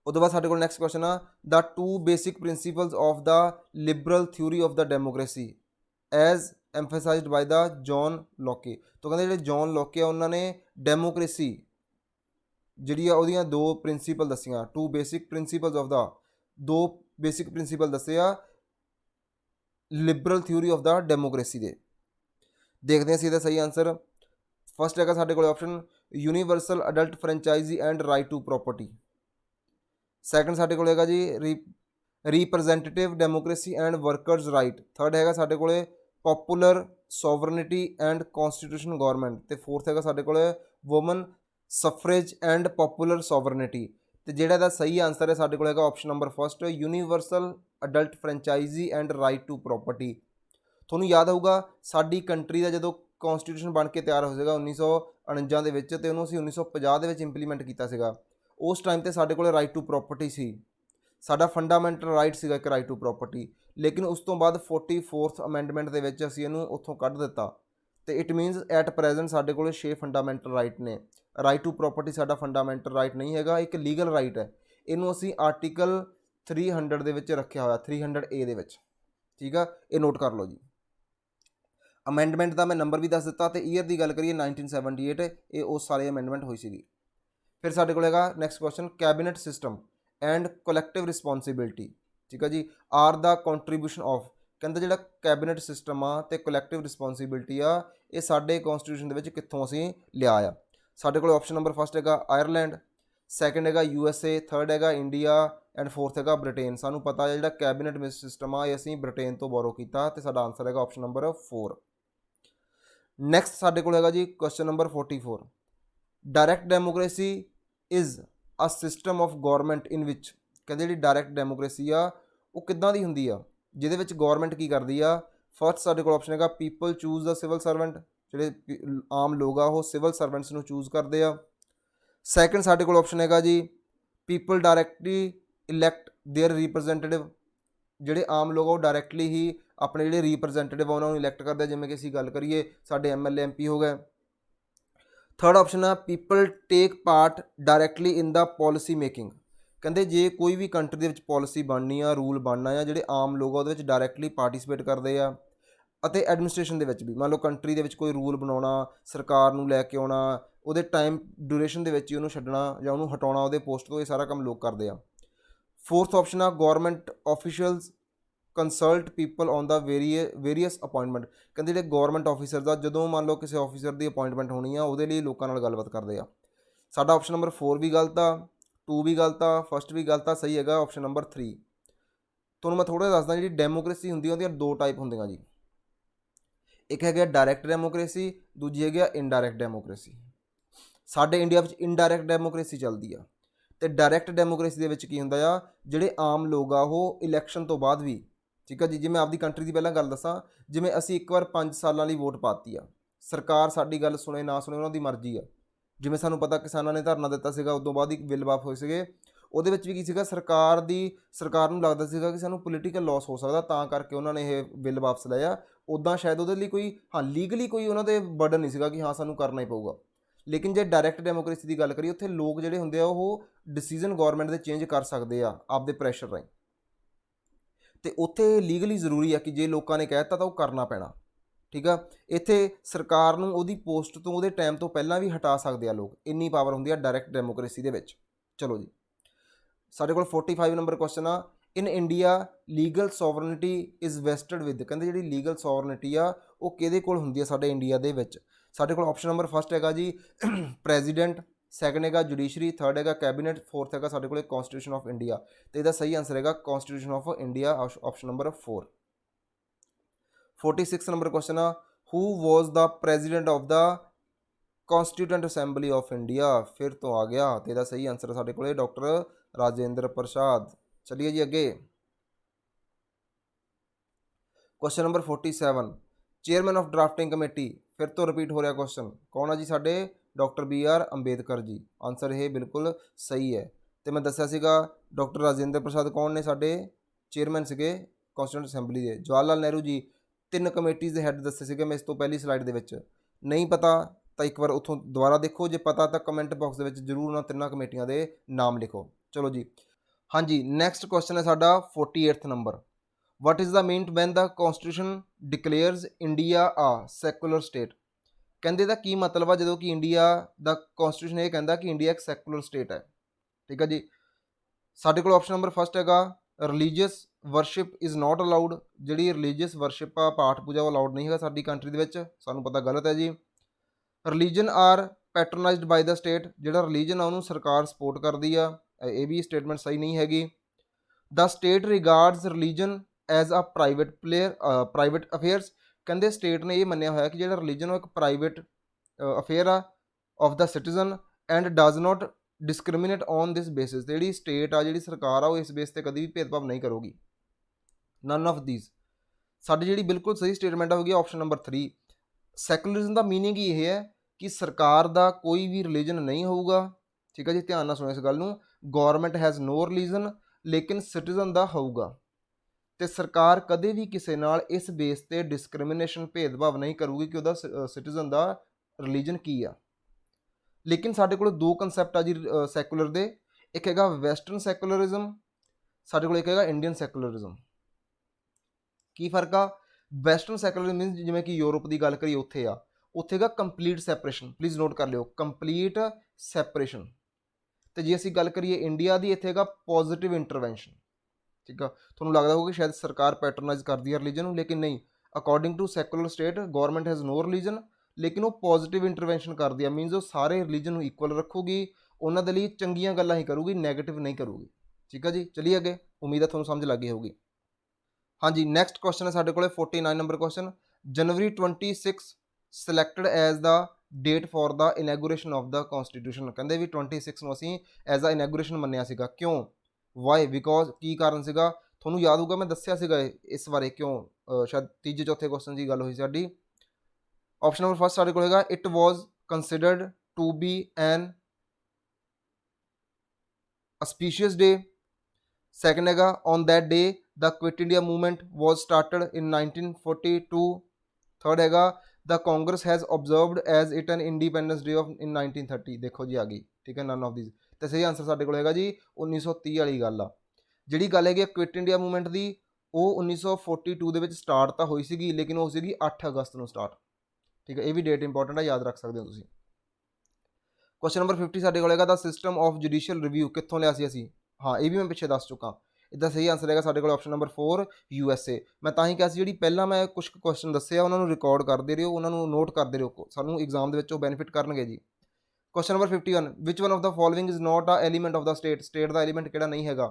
ਉਹ ਤੋਂ ਬਾਅਦ ਸਾਡੇ ਕੋਲ ਨੈਕਸਟ ਕੁਐਸਚਨ ਆ, the two basic principles of the liberal theory of the democracy as emphasized by the John Locke. ਤਾਂ ਕਹਿੰਦੇ ਜਿਹੜੇ ਜੌਨ ਲੋਕੇ ਆ ਉਹਨਾਂ ਨੇ ਡੈਮੋਕ੍ਰੇਸੀ ਜਿਹੜੀ ਆ ਉਹਦੀਆਂ ਦੋ ਪ੍ਰਿੰਸੀਪਲ ਦੱਸੀਆਂ। ਟੂ ਬੇਸਿਕ ਪ੍ਰਿੰਸੀਪਲਸ ਆਫ ਦਾ, ਦੋ ਬੇਸਿਕ ਪ੍ਰਿੰਸੀਪਲ ਦੱਸੇ ਆ Liberal theory of the democracy ਦੇ। ਦੇਖਦੇ ਹਾਂ ਅਸੀਂ ਇਹਦਾ ਸਹੀ ਆਨਸਰ। ਫਸਟ ਹੈਗਾ ਸਾਡੇ ਕੋਲ option universal adult franchise and right to property. Second ਸਾਡੇ ਕੋਲ ਹੈਗਾ ਜੀ representative democracy and workers right. Third ਹੈਗਾ ਸਾਡੇ ਕੋਲ popular sovereignty and constitution government. ਤੇ ਫੋਰਥ ਹੈਗਾ ਸਾਡੇ ਕੋਲ woman suffrage and popular sovereignty. ਤੇ ਜਿਹੜਾ ਇਹਦਾ ਸਹੀ ਆਨਸਰ ਹੈ ਸਾਡੇ ਕੋਲ ਹੈਗਾ option number first universal adult franchise and right to property. ਤੁਹਾਨੂੰ ਯਾਦ ਹੋਊਗਾ ਸਾਡੀ ਕੰਟਰੀ ਦਾ ਜਦੋਂ ਕੌਂਸਟੀਟਿਊਸ਼ਨ ਬਣ ਕੇ ਤਿਆਰ ਹੋ ਜਾਏਗਾ 1949 ਦੇ ਵਿੱਚ, ਤੇ ਉਹਨੂੰ ਅਸੀਂ 1950 ਦੇ ਵਿੱਚ ਇੰਪਲੀਮੈਂਟ ਕੀਤਾ ਸੀਗਾ। ਉਸ ਟਾਈਮ 'ਤੇ ਸਾਡੇ ਕੋਲ ਰਾਈਟ ਟੂ ਪ੍ਰੋਪਰਟੀ ਸੀ, ਸਾਡਾ ਫੰਡਾਮੈਂਟਲ ਰਾਈਟ ਸੀਗਾ ਇੱਕ ਰਾਈਟ ਟੂ ਪ੍ਰੋਪਰਟੀ। ਲੇਕਿਨ ਉਸ ਤੋਂ ਬਾਅਦ 44th ਅਮੈਂਡਮੈਂਟ ਦੇ ਵਿੱਚ ਅਸੀਂ ਇਹਨੂੰ ਉੱਥੋਂ ਕੱਢ ਦਿੱਤਾ। ਤੇ ਇਟ ਮੀਨਸ ਐਟ ਪ੍ਰੈਜ਼ੈਂਟ ਸਾਡੇ ਕੋਲ 6 ਫੰਡਾਮੈਂਟਲ ਰਾਈਟ ਨੇ। ਰਾਈਟ ਟੂ ਪ੍ਰੋਪਰਟੀ ਸਾਡਾ ਫੰਡਾਮੈਂਟਲ ਰਾਈਟ ਨਹੀਂ ਹੈਗਾ, ਇੱਕ ਲੀਗਲ ਰਾਈਟ ਹੈ। ਇਹਨੂੰ ਅਸੀਂ ਆਰਟੀਕਲ 300 ਦੇ ਵਿੱਚ ਰੱਖਿਆ ਹੋਇਆ, 300A ਦੇ ਵਿੱਚ। ਠੀਕ ਆ, ਇਹ ਨੋਟ ਕਰ ਲਓ ਜੀ। ਅਮੈਂਡਮੈਂਟ ਦਾ ਮੈਂ ਨੰਬਰ ਵੀ ਦੱਸ ਦਿੱਤਾ, ਤੇ ਈਅਰ ਦੀ ਗੱਲ ਕਰੀਏ 1978, ਇਹ ਉਸ ਸਾਲੇ ਅਮੈਂਡਮੈਂਟ ਹੋਈ ਸੀਗੀ। ਫਿਰ ਸਾਡੇ ਕੋਲ ਹੈਗਾ next question cabinet system and collective responsibility. ਠੀਕ ਆ ਜੀ, ਆਰ ਦਾ ਕੰਟਰੀਬਿਊਸ਼ਨ ਆਫ। ਕਹਿੰਦੇ ਜਿਹੜਾ ਕੈਬਨਿਟ ਸਿਸਟਮ ਆ ਤੇ ਕੋਲੈਕਟਿਵ ਰਿਸਪੌਂਸਿਬਿਲਿਟੀ ਆ, ਇਹ ਸਾਡੇ ਕੌਂਸਟੀਟਿਊਸ਼ਨ ਦੇ ਵਿੱਚ ਕਿੱਥੋਂ ਅਸੀਂ ਲਿਆ ਆ? ਸਾਡੇ ਕੋਲ ਆਪਸ਼ਨ ਨੰਬਰ ਫਸਟ ਹੈਗਾ ਆਇਰਲੈਂਡ, ਸੈਕੰਡ ਹੈਗਾ USA, ਥਰਡ ਹੈਗਾ ਇੰਡੀਆ ਐਂਡ ਫੋਰਥ ਹੈਗਾ ਬ੍ਰਿਟੇਨ। ਸਾਨੂੰ ਪਤਾ ਹੈ ਜਿਹੜਾ ਕੈਬਨਿਟ ਸਿਸਟਮ ਆ ਇਹ ਅਸੀਂ ਬ੍ਰਿਟੇਨ ਤੋਂ ਬੋਰੋ ਕੀਤਾ, ਤੇ ਸਾਡਾ ਆਨਸਰ ਹੈਗਾ ਆਪਸ਼ਨ ਨੰਬਰ 4। ਨੈਕਸਟ ਸਾਡੇ ਕੋਲ ਹੈਗਾ ਜੀ question number 44 direct democracy is a system of government in ਵਿਚ। ਕਹਿੰਦੇ ਜਿਹੜੀ ਡਾਇਰੈਕਟ ਡੈਮੋਕ੍ਰੇਸੀ ਆ ਉਹ ਕਿੱਦਾਂ ਦੀ ਹੁੰਦੀ ਆ, ਜਿਹਦੇ ਵਿੱਚ ਗੌਰਮੈਂਟ ਕੀ ਕਰਦੀ ਆ? ਫਸਟ ਸਾਡੇ ਕੋਲ ਆਪਸ਼ਨ ਹੈਗਾ people choose the civil servant, ਜਿਹੜੇ ਆਮ ਲੋਕ ਆ ਉਹ ਸਿਵਲ ਸਰਵੈਂਟਸ ਨੂੰ ਚੂਜ਼ ਕਰਦੇ ਆ। ਸੈਕੰਡ ਸਾਡੇ ਕੋਲ ਆਪਸ਼ਨ ਹੈਗਾ ਜੀ people directly elect there representative, ਜਿਹੜੇ ਆਮ ਲੋਕ ਆ ਉਹ ਡਾਇਰੈਕਟਲੀ ਹੀ ਆਪਣੇ ਜਿਹੜੇ ਰਿਪਰੈਜ਼ੈਂਟੇਟਿਵ ਆ ਉਹਨਾਂ ਨੂੰ ਇਲੈਕਟ ਕਰਦੇ ਆ, ਜਿਵੇਂ ਕਿ ਅਸੀਂ ਗੱਲ ਕਰੀਏ ਸਾਡੇ MLA MP ਹੋ ਗਏ। ਥਰਡ ਆਪਸ਼ਨ ਆ ਪੀਪਲ ਟੇਕ ਪਾਰਟ ਡਾਇਰੈਕਟਲੀ ਇਨ ਦਾ ਪੋਲਿਸੀ ਮੇਕਿੰਗ। ਕਹਿੰਦੇ ਜੇ ਕੋਈ ਵੀ ਕੰਟਰੀ ਦੇ ਵਿੱਚ ਪੋਲਿਸੀ ਬਣਨੀ ਆ, ਰੂਲ ਬਣਨਾ ਆ, ਜਿਹੜੇ ਆਮ ਲੋਕ ਆ ਉਹਦੇ ਵਿੱਚ ਡਾਇਰੈਕਟਲੀ ਪਾਰਟੀਸਪੇਟ ਕਰਦੇ ਆ। ਅਤੇ ਐਡਮਿਨਿਸਟ੍ਰੇਸ਼ਨ ਦੇ ਵਿੱਚ ਵੀ ਮੰਨ ਲਓ ਕੰਟਰੀ ਦੇ ਵਿੱਚ ਕੋਈ ਰੂਲ ਬਣਾਉਣਾ, ਸਰਕਾਰ ਨੂੰ ਲੈ ਕੇ ਆਉਣਾ, ਉਹਦੇ ਟਾਈਮ ਡਿਊਰੇਸ਼ਨ ਦੇ ਵਿੱਚ ਹੀ ਉਹਨੂੰ ਛੱਡਣਾ ਜਾਂ ਉਹਨੂੰ ਹਟਾਉਣਾ ਉਹਦੇ ਪੋਸਟ ਤੋਂ, ਇਹ ਸਾਰਾ ਕੰਮ ਲੋਕ ਕਰਦੇ ਆ। ਫੋਰਥ ਆਪਸ਼ਨ ਆ government officials consult people on the various appointment. ਕਹਿੰਦੇ ਜਿਹੜੇ ਗੌਰਮੈਂਟ ਆਫੀਸਰ ਦਾ ਜਦੋਂ ਮੰਨ ਲਓ ਕਿਸੇ ਆਫੀਸਰ ਦੀ ਅਪਾਇੰਟਮੈਂਟ ਹੋਣੀ ਆ ਉਹਦੇ ਲਈ ਲੋਕਾਂ ਨਾਲ ਗੱਲਬਾਤ ਕਰਦੇ ਆ। ਸਾਡਾ ਆਪਸ਼ਨ ਨੰਬਰ 4 ਵੀ ਗਲਤ ਆ, 2 ਵੀ ਗਲਤ ਆ, ਫਸਟ ਵੀ ਗਲਤ ਆ, ਸਹੀ ਹੈਗਾ ਆਪਸ਼ਨ ਨੰਬਰ 3। ਤੁਹਾਨੂੰ ਮੈਂ ਥੋੜ੍ਹਾ ਜਿਹਾ ਦੱਸਦਾ, ਜਿਹੜੀ ਡੈਮੋਕ੍ਰੇਸੀ ਹੁੰਦੀ ਆ ਉਹਦੀਆਂ 2 ਟਾਈਪ ਹੁੰਦੀਆਂ ਜੀ। ਇੱਕ ਹੈਗਾ ਡਾਇਰੈਕਟ ਡੈਮੋਕ੍ਰੇਸੀ, ਦੂਜੀ ਹੈਗੀ ਆ ਇਨਡਾਇਰੈਕਟ ਡੈਮੋਕ੍ਰੇਸੀ। ਸਾਡੇ ਇੰਡੀਆ ਵਿੱਚ ਇਨਡਾਇਰੈਕਟ ਡੈਮੋਕ੍ਰੇਸੀ ਚੱਲਦੀ ਆ, ਤੇ ਡਾਇਰੈਕਟ ਡੈਮੋਕ੍ਰੇਸੀ ਦੇ ਵਿੱਚ ਕੀ ਹੁੰਦਾ ਆ, ਜਿਹੜੇ ਆਮ ਲੋਕ ਆ ਉਹ ਇਲੈਕਸ਼ਨ ਤੋਂ ਬਾਅਦ ਵੀ, ਠੀਕ ਆ ਜੀ, ਜਿਵੇਂ ਆਪਦੀ ਕੰਟਰੀ ਦੀ ਪਹਿਲਾਂ ਗੱਲ ਦੱਸਾਂ, ਜਿਵੇਂ ਅਸੀਂ ਇੱਕ ਵਾਰ 5 ਸਾਲਾਂ ਲਈ ਵੋਟ ਪਾਤੀ ਆ, ਸਰਕਾਰ ਸਾਡੀ ਗੱਲ ਸੁਣੇ ਨਾ ਸੁਣੇ ਉਹਨਾਂ ਦੀ ਮਰਜ਼ੀ ਆ। ਜਿਵੇਂ ਸਾਨੂੰ ਪਤਾ ਕਿਸਾਨਾਂ ਨੇ ਧਰਨਾ ਦਿੱਤਾ ਸੀਗਾ, ਉਦੋਂ ਬਾਅਦ ਹੀ ਬਿੱਲ ਪਾਸ ਹੋਏ ਸੀਗੇ, ਉਹਦੇ ਵਿੱਚ ਵੀ ਕੀ ਸੀਗਾ, ਸਰਕਾਰ ਨੂੰ ਲੱਗਦਾ ਸੀਗਾ ਕਿ ਸਾਨੂੰ ਪੋਲੀਟੀਕਲ ਲਾਸ ਹੋ ਸਕਦਾ, ਤਾਂ ਕਰਕੇ ਉਹਨਾਂ ਨੇ ਇਹ ਬਿੱਲ ਵਾਪਸ ਲਿਆ। ਉੱਦਾਂ ਸ਼ਾਇਦ ਉਹਦੇ ਲਈ ਕੋਈ ਲੀਗਲੀ ਕੋਈ ਉਹਨਾਂ 'ਤੇ ਬਰਡਨ ਨਹੀਂ ਸੀਗਾ ਕਿ ਹਾਂ ਸਾਨੂੰ ਕਰਨਾ ਹੀ ਪਊਗਾ। लेकिन जे डायरैक्ट डेमोक्रेसी की गल करिए उत्थे लोग जिहड़े हुंदे आ ओह डिसीजन गौरमेंट दे चेंज कर सकते आ आपदे प्रैशर राहीं, तो उत्थे लीगली जरूरी है कि जे लोगों ने कहता तो करना पैना। ठीक है, इत्थे सरकार नूं उहदी पोस्ट तो उहदे टाइम तो पहलां भी हटा सकते आ लोग, इन्नी पावर हुंदी आ डायरैक्ट डेमोक्रेसी दे विच। चलो जी, साढ़े कोल 45 नंबर क्वेश्चन आ, in India legal sovereignty is vested with, कहते जी लीगल सॉवरनिटी आ वो किहदे कोल हुंदी आ साडे इंडिया दे विच। साडे कोल ऑप्शन नंबर फर्स्ट हैगा जी प्रेजिडेंट, सैकेंड हैगा जुडिशरी, थर्ड हैगा कैबिनेट, फोर्थ हैगा साडे कोल कॉन्स्टिट्यूशन ऑफ इंडिया। तो इसका सही आंसर हैगा constitution of India, option number 4। 46 number question आ, who was the president of the constituent assembly of India, फिर तो आ गया। तो इसका सही आंसर साडे कोल डॉक्टर राजेंद्र प्रसाद। चलिए जी अगे, question number 47, chairman of drafting committee, फिर तो रिपीट हो रहा क्वेश्चन, कौन है जी साडे doctor BR Ambedkar ji. Answer ये बिल्कुल सही है। तो मैं दस्सिया सीगा डॉक्टर राजेंद्र प्रसाद कौन ने साडे चेयरमैन सीगे कॉन्स्टिट्यूएंट असैंबली के। जवाहर लाल नेहरू जी 3 कमेटीज़ के हैड दस्से सीगे मैं इस तो पहली स्लाइड दे विच, नहीं पता तो एक बार उतों दोबारा देखो, जो पता तो कमेंट बॉक्स के जरूर उन्होंने 3 कमेटियों के नाम लिखो। चलो जी, हाँ जी, नैक्सट क्वेश्चन है साडा 48 number, what is the mean when the constitution declares India a secular state, कहते दा की मतलब आ जो कि इंडिया द कॉन्स्टिट्यूशन ये कहता कि इंडिया एक सैकुलर स्टेट है। ठीक है जी, साढ़े को ऑप्शन नंबर फर्स्ट हैगा religious worship is not allowed, जी रिलीजियस वर्शिप आ पाठ पूजा वो अलाउड नहीं है साडी कंट्री दे विच, सानूं पता गलत है जी। Religion are patronized by the state, जिहड़ा रिलीजन आ उहनूं सरकार सपोर्ट करती है, ये भी स्टेटमेंट सही नहीं हैगी। The state regards religion as a private private affairs, कहते स्टेट ने यह मन्निया होया कि जो रिलीजन वो एक प्राइवेट अफेयर आ of the citizen and does not discriminate on this basis, जी स्टेट आ जी सरकार आ वो इस बेस पर कभी भी भेदभाव नहीं करूगी। नन ऑफ दीज, साड़ी जी बिल्कुल सही स्टेटमेंट होगी ऑप्शन नंबर 3। सैकुलरिज्म का मीनिंग ये है कि सरकार का कोई भी रिलीजन नहीं होगा। ठीक है जी, ध्यान ना सुनो इस गल नूं, गौरमेंट हैज़ नो रिलीजन लेकिन सिटीजन का होगा, तो सरकार कदे भी किसी नाल इस बेस ते डिस्क्रिमिनेशन भेदभाव नहीं करूगी कि वह सिटीजन का रिलीजन की आ। लेकिन साढ़े को 2 कंसैप्ट आ जी सैकुलर दे, एक हैगा वैसटर्न सैकुलरिज्म, साढ़े को एक हैगा इंडियन सैकुलरिज्म। की फर्क आ, वैसटर्न सैकुलरिज्म मीनस जिवें कि यूरोप की गल करिए उत्थे आ, उत्थे हैगा कंप्लीट सैपरेशन, प्लीज़ नोट कर लियो कंप्लीट सैपरेशन। तो जे असीं गल करिए इंडिया की, इत्थे हैगा पॉजिटिव इंटरवेंशन। ठीक है, थोड़ा लगता होगा कि शायद सरकार पैटरनाइज कर दी है रिलीजन, लेकिन नहीं, according to secular state government has no religion, लेकिन वो पॉजिटिव इंटरवेंशन कर दी है, मीनस वो सारे रिलीजन इक्वल रखूगी, उन्होंने लिए चंगियां गल्लां ही करूगी, नैगेटिव नहीं करूगी। ठीक है जी, चलिए अगे, उम्मीद है थोड़ा समझ लग गई होगी। हाँ जी, नैक्सट क्वेश्चन है साढ़े को 49 number question, January 26 selected as the date for the inauguration of the constitution, कहते भी 26 ਨੂੰ ਅਸੀਂ एज अ इनैगूरेशन ਮੰਨਿਆ ਸੀਗਾ, क्यों वाई बिकॉज की कारण ਸੀਗਾ, ਤੁਹਾਨੂੰ याद होगा मैं दस्सिया ਸੀਗਾ इस बारे क्यों, शायद तीजे चौथे क्वेश्चन की गल हुई साडी। ऑप्शन नंबर फर्स्ट साढ़े को हैगा it was considered to be an auspicious day, second हैगा on that day the quit India movement was started in 1942, third हैगा the Congress has observed as it an independence day of in 1930। देखो जी आ गई। ठीक है, none of these, तो सही answer साढ़े को हैगा जी 1930 वाली गल आ। जिहड़ी गल हैगी क्विट इंडिया मूवमेंट की, वो 1942 ਦੇ ਵਿੱਚ स्टार्ट तो हुई सी, लेकिन वो सी 8 अगस्त ਨੂੰ स्टार्ट। ठीक है, ये भी डेट इंपॉर्टेंट है, याद रख सकते हो तुसीं। क्वेश्चन नंबर 50 साढ़े को हैगा the system of judicial review कित्थों लिया सी असीं, हाँ ये भी मैं पिछे दस चुका। इसका सही आंसर है साढ़े को ऑप्शन नंबर 4 USA। मैं तां ही कहा जी पहला मैं कुछ क्वेश्चन दस्से उन्होंने रिकॉर्ड करते रहो, उन्होंने नोट करते रहो, सानू एग्जाम के बेनीफिट करनगे जी। Question number 51, which one of the following is not a element of the state, state का एलीमेंट किहड़ा नहीं हैगा,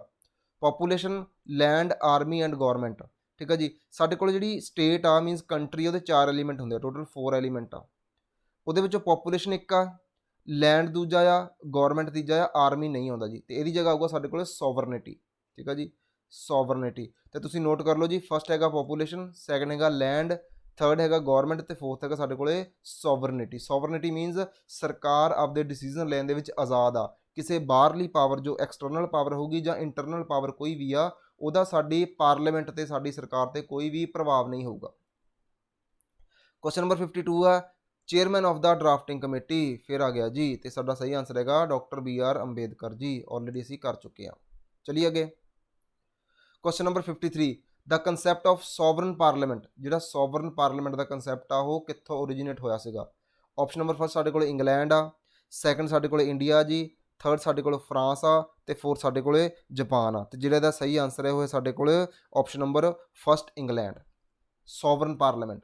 population, land, army and government. ठीक है जी, साढ़े को जी स्टेट आ मीनस कंट्री, वो 4 एलीमेंट होंगे, टोटल 4 एलीमेंट आ, वो पॉपूलेशन एक आ, लैंड दूजा आ, गौरमेंट तीजा आ, आर्मी नहीं आता जी। तो यही जगह आऊगा साढ़े को सॉवरनिटी। ठीक है जी, सॉवरनिटी, तो तुसी नोट कर लो जी, फर्स्ट हैगा पॉपूलेशन, सैकेंड हैगा लैंड, थर्ड हैगा गौरमेंट, तो फोर्थ हैगा साढ़े को सॉवरनिटी। सॉवरनिटी मीनस सरकार आपदे डिसीजन लैन दे विच आज़ाद आ, किसी बाहरली पावर जो एक्सटर्नल पावर होगी या इंटरनल पावर कोई भी आ, उहदा साडी पार्लीमेंट ते साडी सरकार ते कोई भी प्रभाव नहीं होगा। क्वेश्चन नंबर 52 आ, chairman of the drafting committee ਫਿਰ ਆ ਗਿਆ ਜੀ, ਤੇ ਸਾਡਾ ਸਹੀ ਆਂਸਰ ਹੈਗਾ doctor BR Ambedkar ji. Already ਅਸੀਂ ਕਰ ਚੁੱਕੇ ਹਾਂ। ਚਲਿਏ ਅੱਗੇ, question number 53, the concept of sovereign parliament, ਜਿਹੜਾ ਸੋਵਰਨ ਪਾਰਲੀਮੈਂਟ ਦਾ ਕੰਸੈਪਟ ਆ ਉਹ ਕਿੱਥੋਂ ਓਰੀਜੀਨੇਟ ਹੋਇਆ ਸੀਗਾ? ਆਪਸ਼ਨ ਨੰਬਰ ਫਸਟ ਸਾਡੇ ਕੋਲ ਇੰਗਲੈਂਡ ਆ, ਸੈਕੰਡ ਸਾਡੇ ਕੋਲ ਇੰਡੀਆ ਜੀ, ਥਰਡ ਸਾਡੇ ਕੋਲ ਫਰਾਂਸ ਆ, ਤੇ ਫੋਰਥ ਸਾਡੇ ਕੋਲ ਜਾਪਾਨ ਆ। ਤੇ ਜਿਹੜਾ ਦਾ ਸਹੀ ਆਂਸਰ ਹੈ ਉਹ ਹੈ ਸਾਡੇ ਕੋਲ option number first England. Sovereign parliament,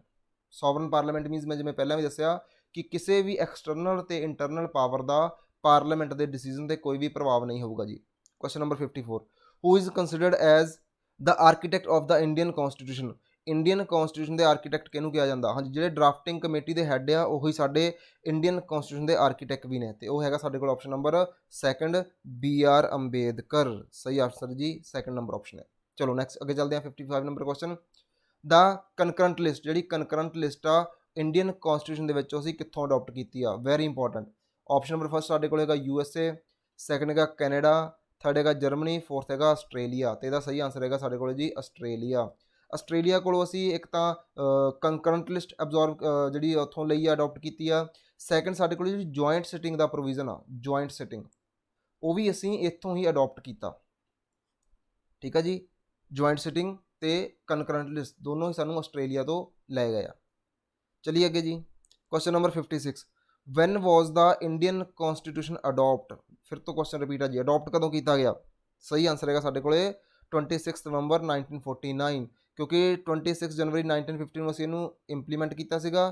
sovereign parliament means ਮੈਂ ਜਿਵੇਂ ਪਹਿਲਾਂ ਵੀ ਦੱਸਿਆ ਕਿ ਕਿਸੇ ਵੀ ਐਕਸਟਰਨਲ ਤੇ ਇੰਟਰਨਲ ਪਾਵਰ ਦਾ ਪਾਰਲੀਮੈਂਟ ਦੇ ਡਿਸੀਜਨ 'ਤੇ ਕੋਈ ਵੀ ਪ੍ਰਭਾਵ ਨਹੀਂ ਹੋਊਗਾ ਜੀ। Question number 54, who is considered as the architect of the Indian constitution, Indian constitution ਦੇ ਆਰਕੀਟੈਕਟ ਕਿਹਨੂੰ ਕਿਹਾ ਜਾਂਦਾ? ਹਾਂਜੀ, ਜਿਹੜੇ ਡਰਾਫਟਿੰਗ ਕਮੇਟੀ ਦੇ ਹੈੱਡ ਆ ਉਹੀ ਸਾਡੇ ਇੰਡੀਅਨ ਕੌਂਸਟੀਟਿਊਸ਼ਨ ਦੇ ਆਰਕੀਟੈਕਟ ਵੀ ਨੇ, ਤੇ ਉਹ ਹੈਗਾ ਸਾਡੇ ਕੋਲ option number second BR Ambedkar. ਸਹੀ ਆਂਸਰ ਜੀ ਸੈਕੰਡ ਨੰਬਰ ਆਪਸ਼ਨ ਹੈ। ਚਲੋ ਨੈਕਸਟ ਅੱਗੇ ਚੱਲਦੇ ਹਾਂ। 55 ਨੰਬਰ ਕੁਐਸਚਨ, ਦਾ ਕਨਕਰੰਟ ਲਿਸਟ, ਜਿਹੜੀ ਕਨਕਰੰਟ ਲਿਸਟ ਆ ਇੰਡੀਅਨ ਕੌਂਸਟੀਟਿਊਸ਼ਨ ਦੇ ਵਿੱਚੋਂ ਅਸੀਂ ਕਿੱਥੋਂ ਅਡੋਪਟ ਕੀਤੀ ਆ? Very important. Option number first ਸਾਡੇ ਕੋਲ ਹੈਗਾ USA, ਸੈਕੰਡ ਹੈਗਾ ਕੈਨੇਡਾ, ਥਰਡ ਹੈਗਾ ਜਰਮਨੀ, ਫੋਰਥ ਹੈਗਾ ਆਸਟ੍ਰੇਲੀਆ। ਤੇ ਇਹਦਾ ਸਹੀ ਆਂਸਰ ਹੈਗਾ ਸਾਡੇ ਕੋਲ ਜੀ ਆਸਟ੍ਰੇਲੀਆ। ਆਸਟ੍ਰੇਲੀਆ ਕੋਲੋਂ ਅਸੀਂ ਇੱਕ ਤਾਂ ਕੰਕਰੰਟ ਲਿਸਟ ਅਬਜ਼ੋਰਵ ਜਿਹੜੀ ਉੱਥੋਂ ਲਈ ਆ, ਅਡੋਪਟ ਕੀਤੀ ਆ। ਸੈਕੰਡ ਸਾਡੇ ਕੋਲ ਜਿਹੜੀ ਜੁਆਇੰਟ ਸਿਟਿੰਗ ਦਾ ਪ੍ਰੋਵੀਜ਼ਨ ਆ, ਜੁਆਇੰਟ ਸਿਟਿੰਗ, ਉਹ ਵੀ ਅਸੀਂ ਇੱਥੋਂ ਹੀ ਅਡੋਪਟ ਕੀਤਾ। ਠੀਕ ਆ ਜੀ, ਜੁਆਇੰਟ ਸਿਟਿੰਗ ਤੇ ਕਨਕਰੰਟ ਲਿਸਟ ਦੋਨੋਂ ਹੀ ਸਾਨੂੰ ਆਸਟ੍ਰੇਲੀਆ ਤੋਂ ਲਏ ਗਏ ਆ। ਚਲਿਏ ਅੱਗੇ ਜੀ, ਕੁਐਸਚਨ ਨੰਬਰ 56, ਵੈਨ ਵਾਜ਼ ਦਾ ਇੰਡੀਅਨ ਕੌਂਸਟੀਟਿਊਸ਼ਨ ਅਡੋਪਟ? ਫਿਰ ਤੋਂ ਕੁਐਸਚਨ ਰਿਪੀਟ ਆ ਜੀ, ਅਡੋਪਟ ਕਦੋਂ ਕੀਤਾ ਗਿਆ? ਸਹੀ ਆਂਸਰ ਹੈਗਾ ਸਾਡੇ ਕੋਲੇ 26 ਨਵੰਬਰ 1949, ਕਿਉਂਕਿ 26 ਜਨਵਰੀ 1950 ਨੂੰ ਅਸੀਂ ਇਹਨੂੰ ਇੰਪਲੀਮੈਂਟ ਕੀਤਾ ਸੀਗਾ,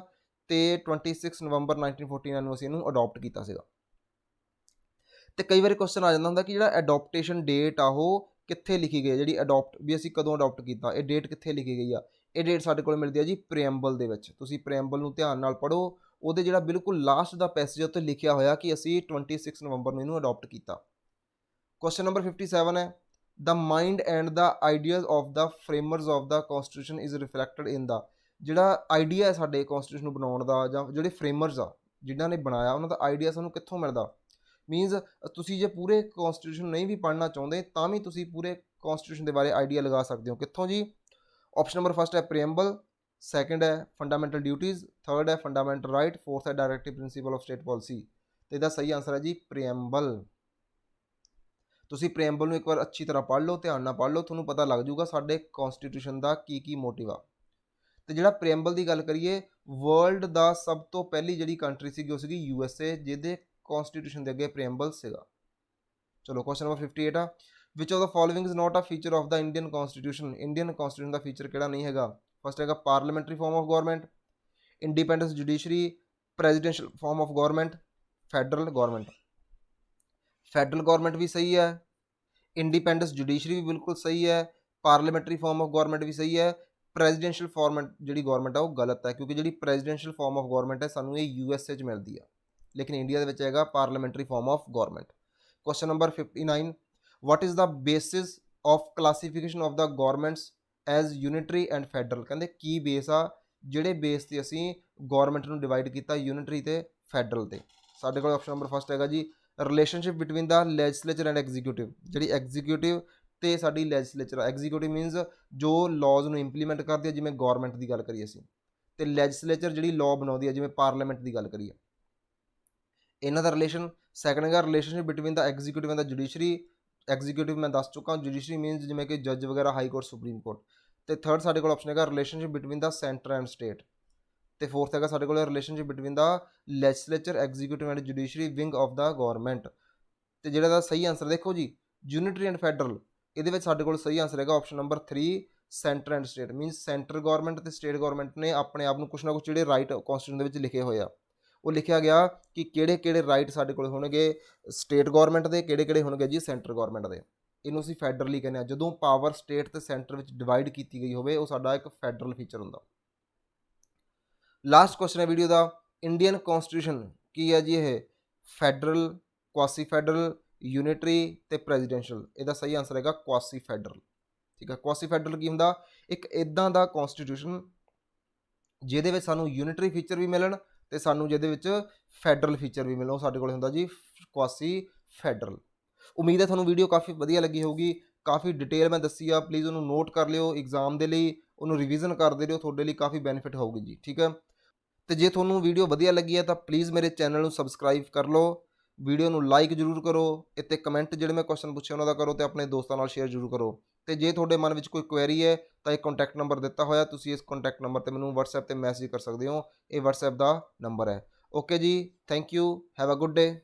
ਤੇ 26 ਨਵੰਬਰ 1949 ਨੂੰ ਅਸੀਂ ਇਹਨੂੰ ਅਡੋਪਟ ਕੀਤਾ ਸੀਗਾ। ਤੇ ਕਈ ਵਾਰੀ ਕੁਐਸਚਨ ਆ ਜਾਂਦਾ ਹੁੰਦਾ ਕਿ ਜਿਹੜਾ ਅਡੋਪਟੇਸ਼ਨ ਡੇਟ ਆ ਉਹ ਕਿੱਥੇ ਲਿਖੀ ਗਈ ਹੈ, ਜਿਹੜੀ ਅਡੋਪਟ ਵੀ ਅਸੀਂ ਕਦੋਂ ਅਡੋਪਟ ਕੀਤਾ, ਇਹ ਡੇਟ ਕਿੱਥੇ ਲਿਖੀ ਗਈ ਆ? ਇਹ ਡੇਟ ਸਾਡੇ ਕੋਲ ਮਿਲਦੀ ਹੈ ਜੀ ਪ੍ਰੀਐਂਬਲ ਦੇ ਵਿੱਚ। ਤੁਸੀਂ ਪ੍ਰੀਐਂਬਲ ਨੂੰ ਧਿਆਨ ਨਾਲ ਪੜ੍ਹੋ, ਉਹਦੇ ਜਿਹੜਾ ਬਿਲਕੁਲ ਲਾਸਟ ਦਾ ਪੈਸੇਜ ਉੱਤੇ ਲਿਖਿਆ ਹੋਇਆ ਕਿ ਅਸੀਂ 26 ਨਵੰਬਰ ਨੂੰ ਇਹਨੂੰ ਅਡੋਪਟ ਕੀਤਾ। ਕੁਐਸਚਨ ਨੰਬਰ 57 ਹੈ, the mind and the ideas of the framers of the constitution is reflected in the, ਜਿਹੜਾ ਆਈਡੀਆ ਹੈ ਸਾਡੇ ਕੌਂਸਟੀਟਿਊਸ਼ਨ ਨੂੰ ਬਣਾਉਣ ਦਾ, ਜਾਂ ਜਿਹੜੇ ਫਰੇਮਰਸ ਆ ਜਿਨ੍ਹਾਂ ਨੇ ਬਣਾਇਆ ਉਹਨਾਂ ਦਾ ਆਈਡੀਆ ਸਾਨੂੰ ਕਿੱਥੋਂ ਮਿਲਦਾ? ਮੀਨਸ ਤੁਸੀਂ ਜੇ ਪੂਰੇ ਕੌਂਸਟੀਟਿਊਸ਼ਨ ਨਹੀਂ ਵੀ ਪੜ੍ਹਨਾ ਚਾਹੁੰਦੇ ਤਾਂ ਵੀ ਤੁਸੀਂ ਪੂਰੇ ਕੌਂਸਟੀਟਿਊਸ਼ਨ ਦੇ ਬਾਰੇ ਆਈਡੀਆ ਲਗਾ ਸਕਦੇ ਹੋ। ਕਿੱਥੋਂ ਜੀ? ਆਪਸ਼ਨ ਨੰਬਰ ਫਸਟ ਹੈ ਪ੍ਰੀਐਂਬਲ, ਸੈਕੰਡ ਹੈ ਫੰਡਾਮੈਂਟਲ ਡਿਊਟੀਜ਼, ਥਰਡ ਹੈ ਫੰਡਾਮੈਂਟਲ ਰਾਈਟ, ਫੋਰਥ ਹੈ directive principal of state policy. ਤੇ ਇਹਦਾ ਸਹੀ ਆਂਸਰ ਹੈ ਜੀ ਪ੍ਰੀਐਂਬਲ। ਤੁਸੀਂ ਪ੍ਰੀਐਂਬਲ ਨੂੰ ਇੱਕ ਵਾਰ ਅੱਛੀ ਤਰ੍ਹਾਂ ਪੜ੍ਹ ਲਓ, ਧਿਆਨ ਨਾਲ ਪੜ੍ਹ ਲਓ, ਤੁਹਾਨੂੰ ਪਤਾ ਲੱਗ ਜਾਊਗਾ ਸਾਡੇ ਕੌਂਸਟੀਟਿਊਸ਼ਨ ਦਾ ਕੀ ਮੋਟਿਵ ਆ। ਤੇ ਜਿਹੜਾ ਪ੍ਰੀਐਂਬਲ ਦੀ ਗੱਲ ਕਰੀਏ, ਵਰਲਡ ਦਾ ਸਭ ਤੋਂ ਪਹਿਲੀ ਜਿਹੜੀ ਕੰਟਰੀ ਸੀਗੀ ਉਹ ਸੀਗੀ USA, ਜਿਹਦੇ ਕੌਂਸਟੀਟਿਊਸ਼ਨ ਦੇ ਅੱਗੇ ਪ੍ਰੀਐਂਬਲ ਸੀਗਾ। ਚਲੋ ਕੁਐਸਚਨ ਨੰਬਰ 58 ਆ, which of the following is not a feature of the Indian constitution, Indian constitution ਦਾ ਫੀਚਰ ਕਿਹੜਾ ਨਹੀਂ ਹੈਗਾ? ਫਸਟ ਹੈਗਾ parliamentary form of government, independence judiciary, presidential form of government, federal government. Federal government ਵੀ ਸਹੀ ਹੈ, independence judiciary ਵੀ ਬਿਲਕੁਲ ਸਹੀ ਹੈ, ਪਾਰਲੀਮੈਂਟਰੀ ਫਾਰਮ ਆਫ ਗਵਰਨਮੈਂਟ ਵੀ ਸਹੀ ਹੈ, ਪ੍ਰੈਜ਼ੀਡੈਂਸ਼ੀਅਲ ਫਾਰਮ ਜਿਹੜੀ ਗਵਰਨਮੈਂਟ ਆ ਉਹ ਗਲਤ ਹੈ, ਕਿਉਂਕਿ ਜਿਹੜੀ ਪ੍ਰੈਜ਼ੀਡੈਂਸ਼ੀਅਲ ਫਾਰਮ ਆਫ ਗਵਰਨਮੈਂਟ ਹੈ ਸਾਨੂੰ ਇਹ USA 'ਚ ਮਿਲਦੀ ਆ, ਲੇਕਿਨ ਇੰਡੀਆ ਦੇ ਵਿੱਚ ਹੈਗਾ parliamentary form of government. Question number 59, what is the basis of classification of the governments as unitary and federal? ਕਹਿੰਦੇ ਕੀ ਬੇਸ ਆ ਜਿਹੜੇ ਬੇਸ 'ਤੇ ਅਸੀਂ ਗਵਰਨਮੈਂਟ ਨੂੰ ਡਿਵਾਈਡ ਕੀਤਾ, ਯੂਨਿਟਰੀ ਤੇ ਫੈਡਰਲ 'ਤੇ? ਸਾਡੇ ਕੋਲ ਆਪਸ਼ਨ ਨੰਬਰ ਫਸਟ ਹੈਗਾ ਜੀ relationship between the legislature and executive, ਜਿਹੜੀ ਐਗਜ਼ੀਕਿਊਟਿਵ ਤੇ ਸਾਡੀ ਲੈਜਿਸਲੇਚਰ, ਐਗਜ਼ੀਕਿਊਟਿਵ ਮੀਨਸ ਜੋ ਲਾਜ਼ ਨੂੰ ਇੰਪਲੀਮੈਂਟ ਕਰਦੀ ਹੈ, ਜਿਵੇਂ ਗਵਰਨਮੈਂਟ ਦੀ ਗੱਲ ਕਰੀਏ ਅਸੀਂ, ਤੇ ਲੈਜਿਸਲੇਚਰ ਜਿਹੜੀ ਲਾਅ ਬਣਾਉਂਦੀ ਹੈ, ਜਿਵੇਂ ਪਾਰਲੀਮੈਂਟ ਦੀ ਗੱਲ ਕਰੀਏ, ਇਹਨਾਂ ਦਾ ਰਿਲੇਸ਼ਨ। ਸੈਕੰਡ ਹੈਗਾ relationship between the executive and the judiciary, executive ਮੈਂ ਦੱਸ ਚੁੱਕਾ, ਜੁਡੀਸ਼ਰੀ ਮੀਨਸ ਜਿਵੇਂ ਕਿ ਜੱਜ ਵਗੈਰਾ, ਹਾਈ ਕੋਰਟ, ਸੁਪਰੀਮ ਕੋਰਟ। ਤੇ ਥਰਡ ਸਾਡੇ ਕੋਲ ਆਪਸ਼ਨ ਹੈਗਾ relationship between the centre and state, ਤੇ ਫੋਰਥ ਹੈਗਾ ਸਾਡੇ ਕੋਲ relationship between the legislature, executive and judiciary wing of the government. ਤੇ ਜਿਹੜਾ ਦਾ ਸਹੀ ਆਂਸਰ ਦੇਖੋ ਜੀ ਯੂਨਿਟਰੀ ਐਂਡ ਫੈਡਰਲ, ਇਹਦੇ ਵਿੱਚ ਸਾਡੇ ਕੋਲ ਸਹੀ ਆਂਸਰ ਹੈਗਾ option number 3 centre and state. Means centre government ਤੇ ਸਟੇਟ ਗਵਰਨਮੈਂਟ ਨੇ ਆਪਣੇ ਆਪ ਨੂੰ ਕੁਛ ਨਾ ਕੁਛ ਜਿਹੜੇ ਰਾਈਟ ਕੌਂਸਟੀਟਿਊਸ਼ਨ ਦੇ ਵਿੱਚ ਲਿਖੇ ਹੋਏ ਆ, ਉਹ ਲਿਖਿਆ ਗਿਆ ਕਿ ਕਿਹੜੇ ਕਿਹੜੇ ਰਾਈਟ ਸਾਡੇ ਕੋਲ ਹੋਣਗੇ ਸਟੇਟ ਗਵਰਨਮੈਂਟ ਦੇ, ਕਿਹੜੇ ਕਿਹੜੇ ਹੋਣਗੇ ਜੀ ਸੈਂਟਰ ਗਵਰਨਮੈਂਟ ਦੇ। ਇਹਨੂੰ ਅਸੀਂ ਫੈਡਰਲੀ ਕਹਿੰਦੇ ਹਾਂ, ਜਦੋਂ ਪਾਵਰ ਸਟੇਟ ਤੇ ਸੈਂਟਰ ਵਿੱਚ ਡਿਵਾਈਡ ਕੀਤੀ ਗਈ ਹੋਵੇ ਉਹ ਸਾਡਾ ਇੱਕ ਫੈਡਰਲ ਫੀਚਰ ਹੁੰਦਾ। ਲਾਸਟ ਕੁਐਸਚਨ ਹੈ ਵੀਡੀਓ ਦਾ, ਇੰਡੀਅਨ ਕੌਂਸਟੀਟਿਊਸ਼ਨ ਕੀ ਹੈ ਜੀ ਇਹ? ਫੈਡਰਲ, ਕੁਆਸੀ ਫੈਡਰਲ, ਯੂਨਿਟਰੀ ਤੇ ਪ੍ਰੈਜ਼ੀਡੈਂਸ਼ੀਅਲ। ਇਹਦਾ ਸਹੀ ਆਂਸਰ ਹੈਗਾ ਕੁਆਸੀ ਫੈਡਰਲ। ਠੀਕ ਹੈ, ਕੁਆਸੀ ਫੈਡਰਲ ਕੀ ਹੁੰਦਾ? ਇੱਕ ਇੱਦਾਂ ਦਾ ਕੌਂਸਟੀਟਿਊਸ਼ਨ ਜਿਹਦੇ ਵਿੱਚ ਸਾਨੂੰ ਯੂਨਿਟਰੀ ਫੀਚਰ ਵੀ ਮਿਲਣ ਤੇ ਸਾਨੂੰ ਜਿਹਦੇ ਵਿੱਚ ਫੈਡਰਲ ਫੀਚਰ ਵੀ ਮਿਲਣ, ਉਹ ਸਾਡੇ ਕੋਲ ਹੁੰਦਾ ਜੀ ਕੁਆਸੀ ਫੈਡਰਲ। ਉਮੀਦ ਹੈ ਤੁਹਾਨੂੰ ਵੀਡੀਓ ਕਾਫੀ ਵਧੀਆ ਲੱਗੀ ਹੋਊਗੀ, ਕਾਫੀ ਡਿਟੇਲ ਮੈਂ ਦੱਸੀ ਆ, ਪਲੀਜ਼ ਉਹਨੂੰ ਨੋਟ ਕਰ ਲਿਓ, ਐਗਜ਼ਾਮ ਦੇ ਲਈ ਉਹਨੂੰ ਰਿਵੀਜ਼ਨ ਕਰਦੇ ਰਹੋ, ਤੁਹਾਡੇ ਲਈ ਕਾਫੀ ਬੈਨੀਫਿਟ ਹੋਊਗੀ ਜੀ। ਠੀਕ ਹੈ, ਤੇ ਜੇ ਤੁਹਾਨੂੰ ਵੀਡੀਓ ਵਧੀਆ ਲੱਗੀ ਹੈ ਤਾਂ ਪਲੀਜ਼ ਮੇਰੇ ਚੈਨਲ ਨੂੰ ਸਬਸਕ੍ਰਾਈਬ ਕਰ ਲਓ, ਵੀਡੀਓ ਨੂੰ ਲਾਈਕ ਜ਼ਰੂਰ ਕਰੋ, ਇੱਥੇ ਕਮੈਂਟ ਜਿਹੜੇ ਮੈਂ ਕੁਐਸਚਨ ਪੁੱਛੇ ਉਹਨਾਂ ਦਾ ਕਰੋ ਤੇ ਆਪਣੇ ਦੋਸਤਾਂ ਨਾਲ ਸ਼ੇਅਰ ਜ਼ਰੂਰ ਕਰੋ। ਤੇ ਜੇ ਤੁਹਾਡੇ ਮਨ ਵਿੱਚ ਕੋਈ ਕੁਐਰੀ ਹੈ ਤਾਂ ਇੱਕ ਕੰਟੈਕਟ ਨੰਬਰ ਦਿੱਤਾ ਹੋਇਆ, ਤੁਸੀਂ ਇਸ ਕੰਟੈਕਟ ਨੰਬਰ ਤੇ ਮੈਨੂੰ WhatsApp ਤੇ ਮੈਸੇਜ ਕਰ ਸਕਦੇ ਹੋ, ਇਹ WhatsApp ਦਾ ਨੰਬਰ ਹੈ। ਓਕੇ ਜੀ, thank you, have a good day.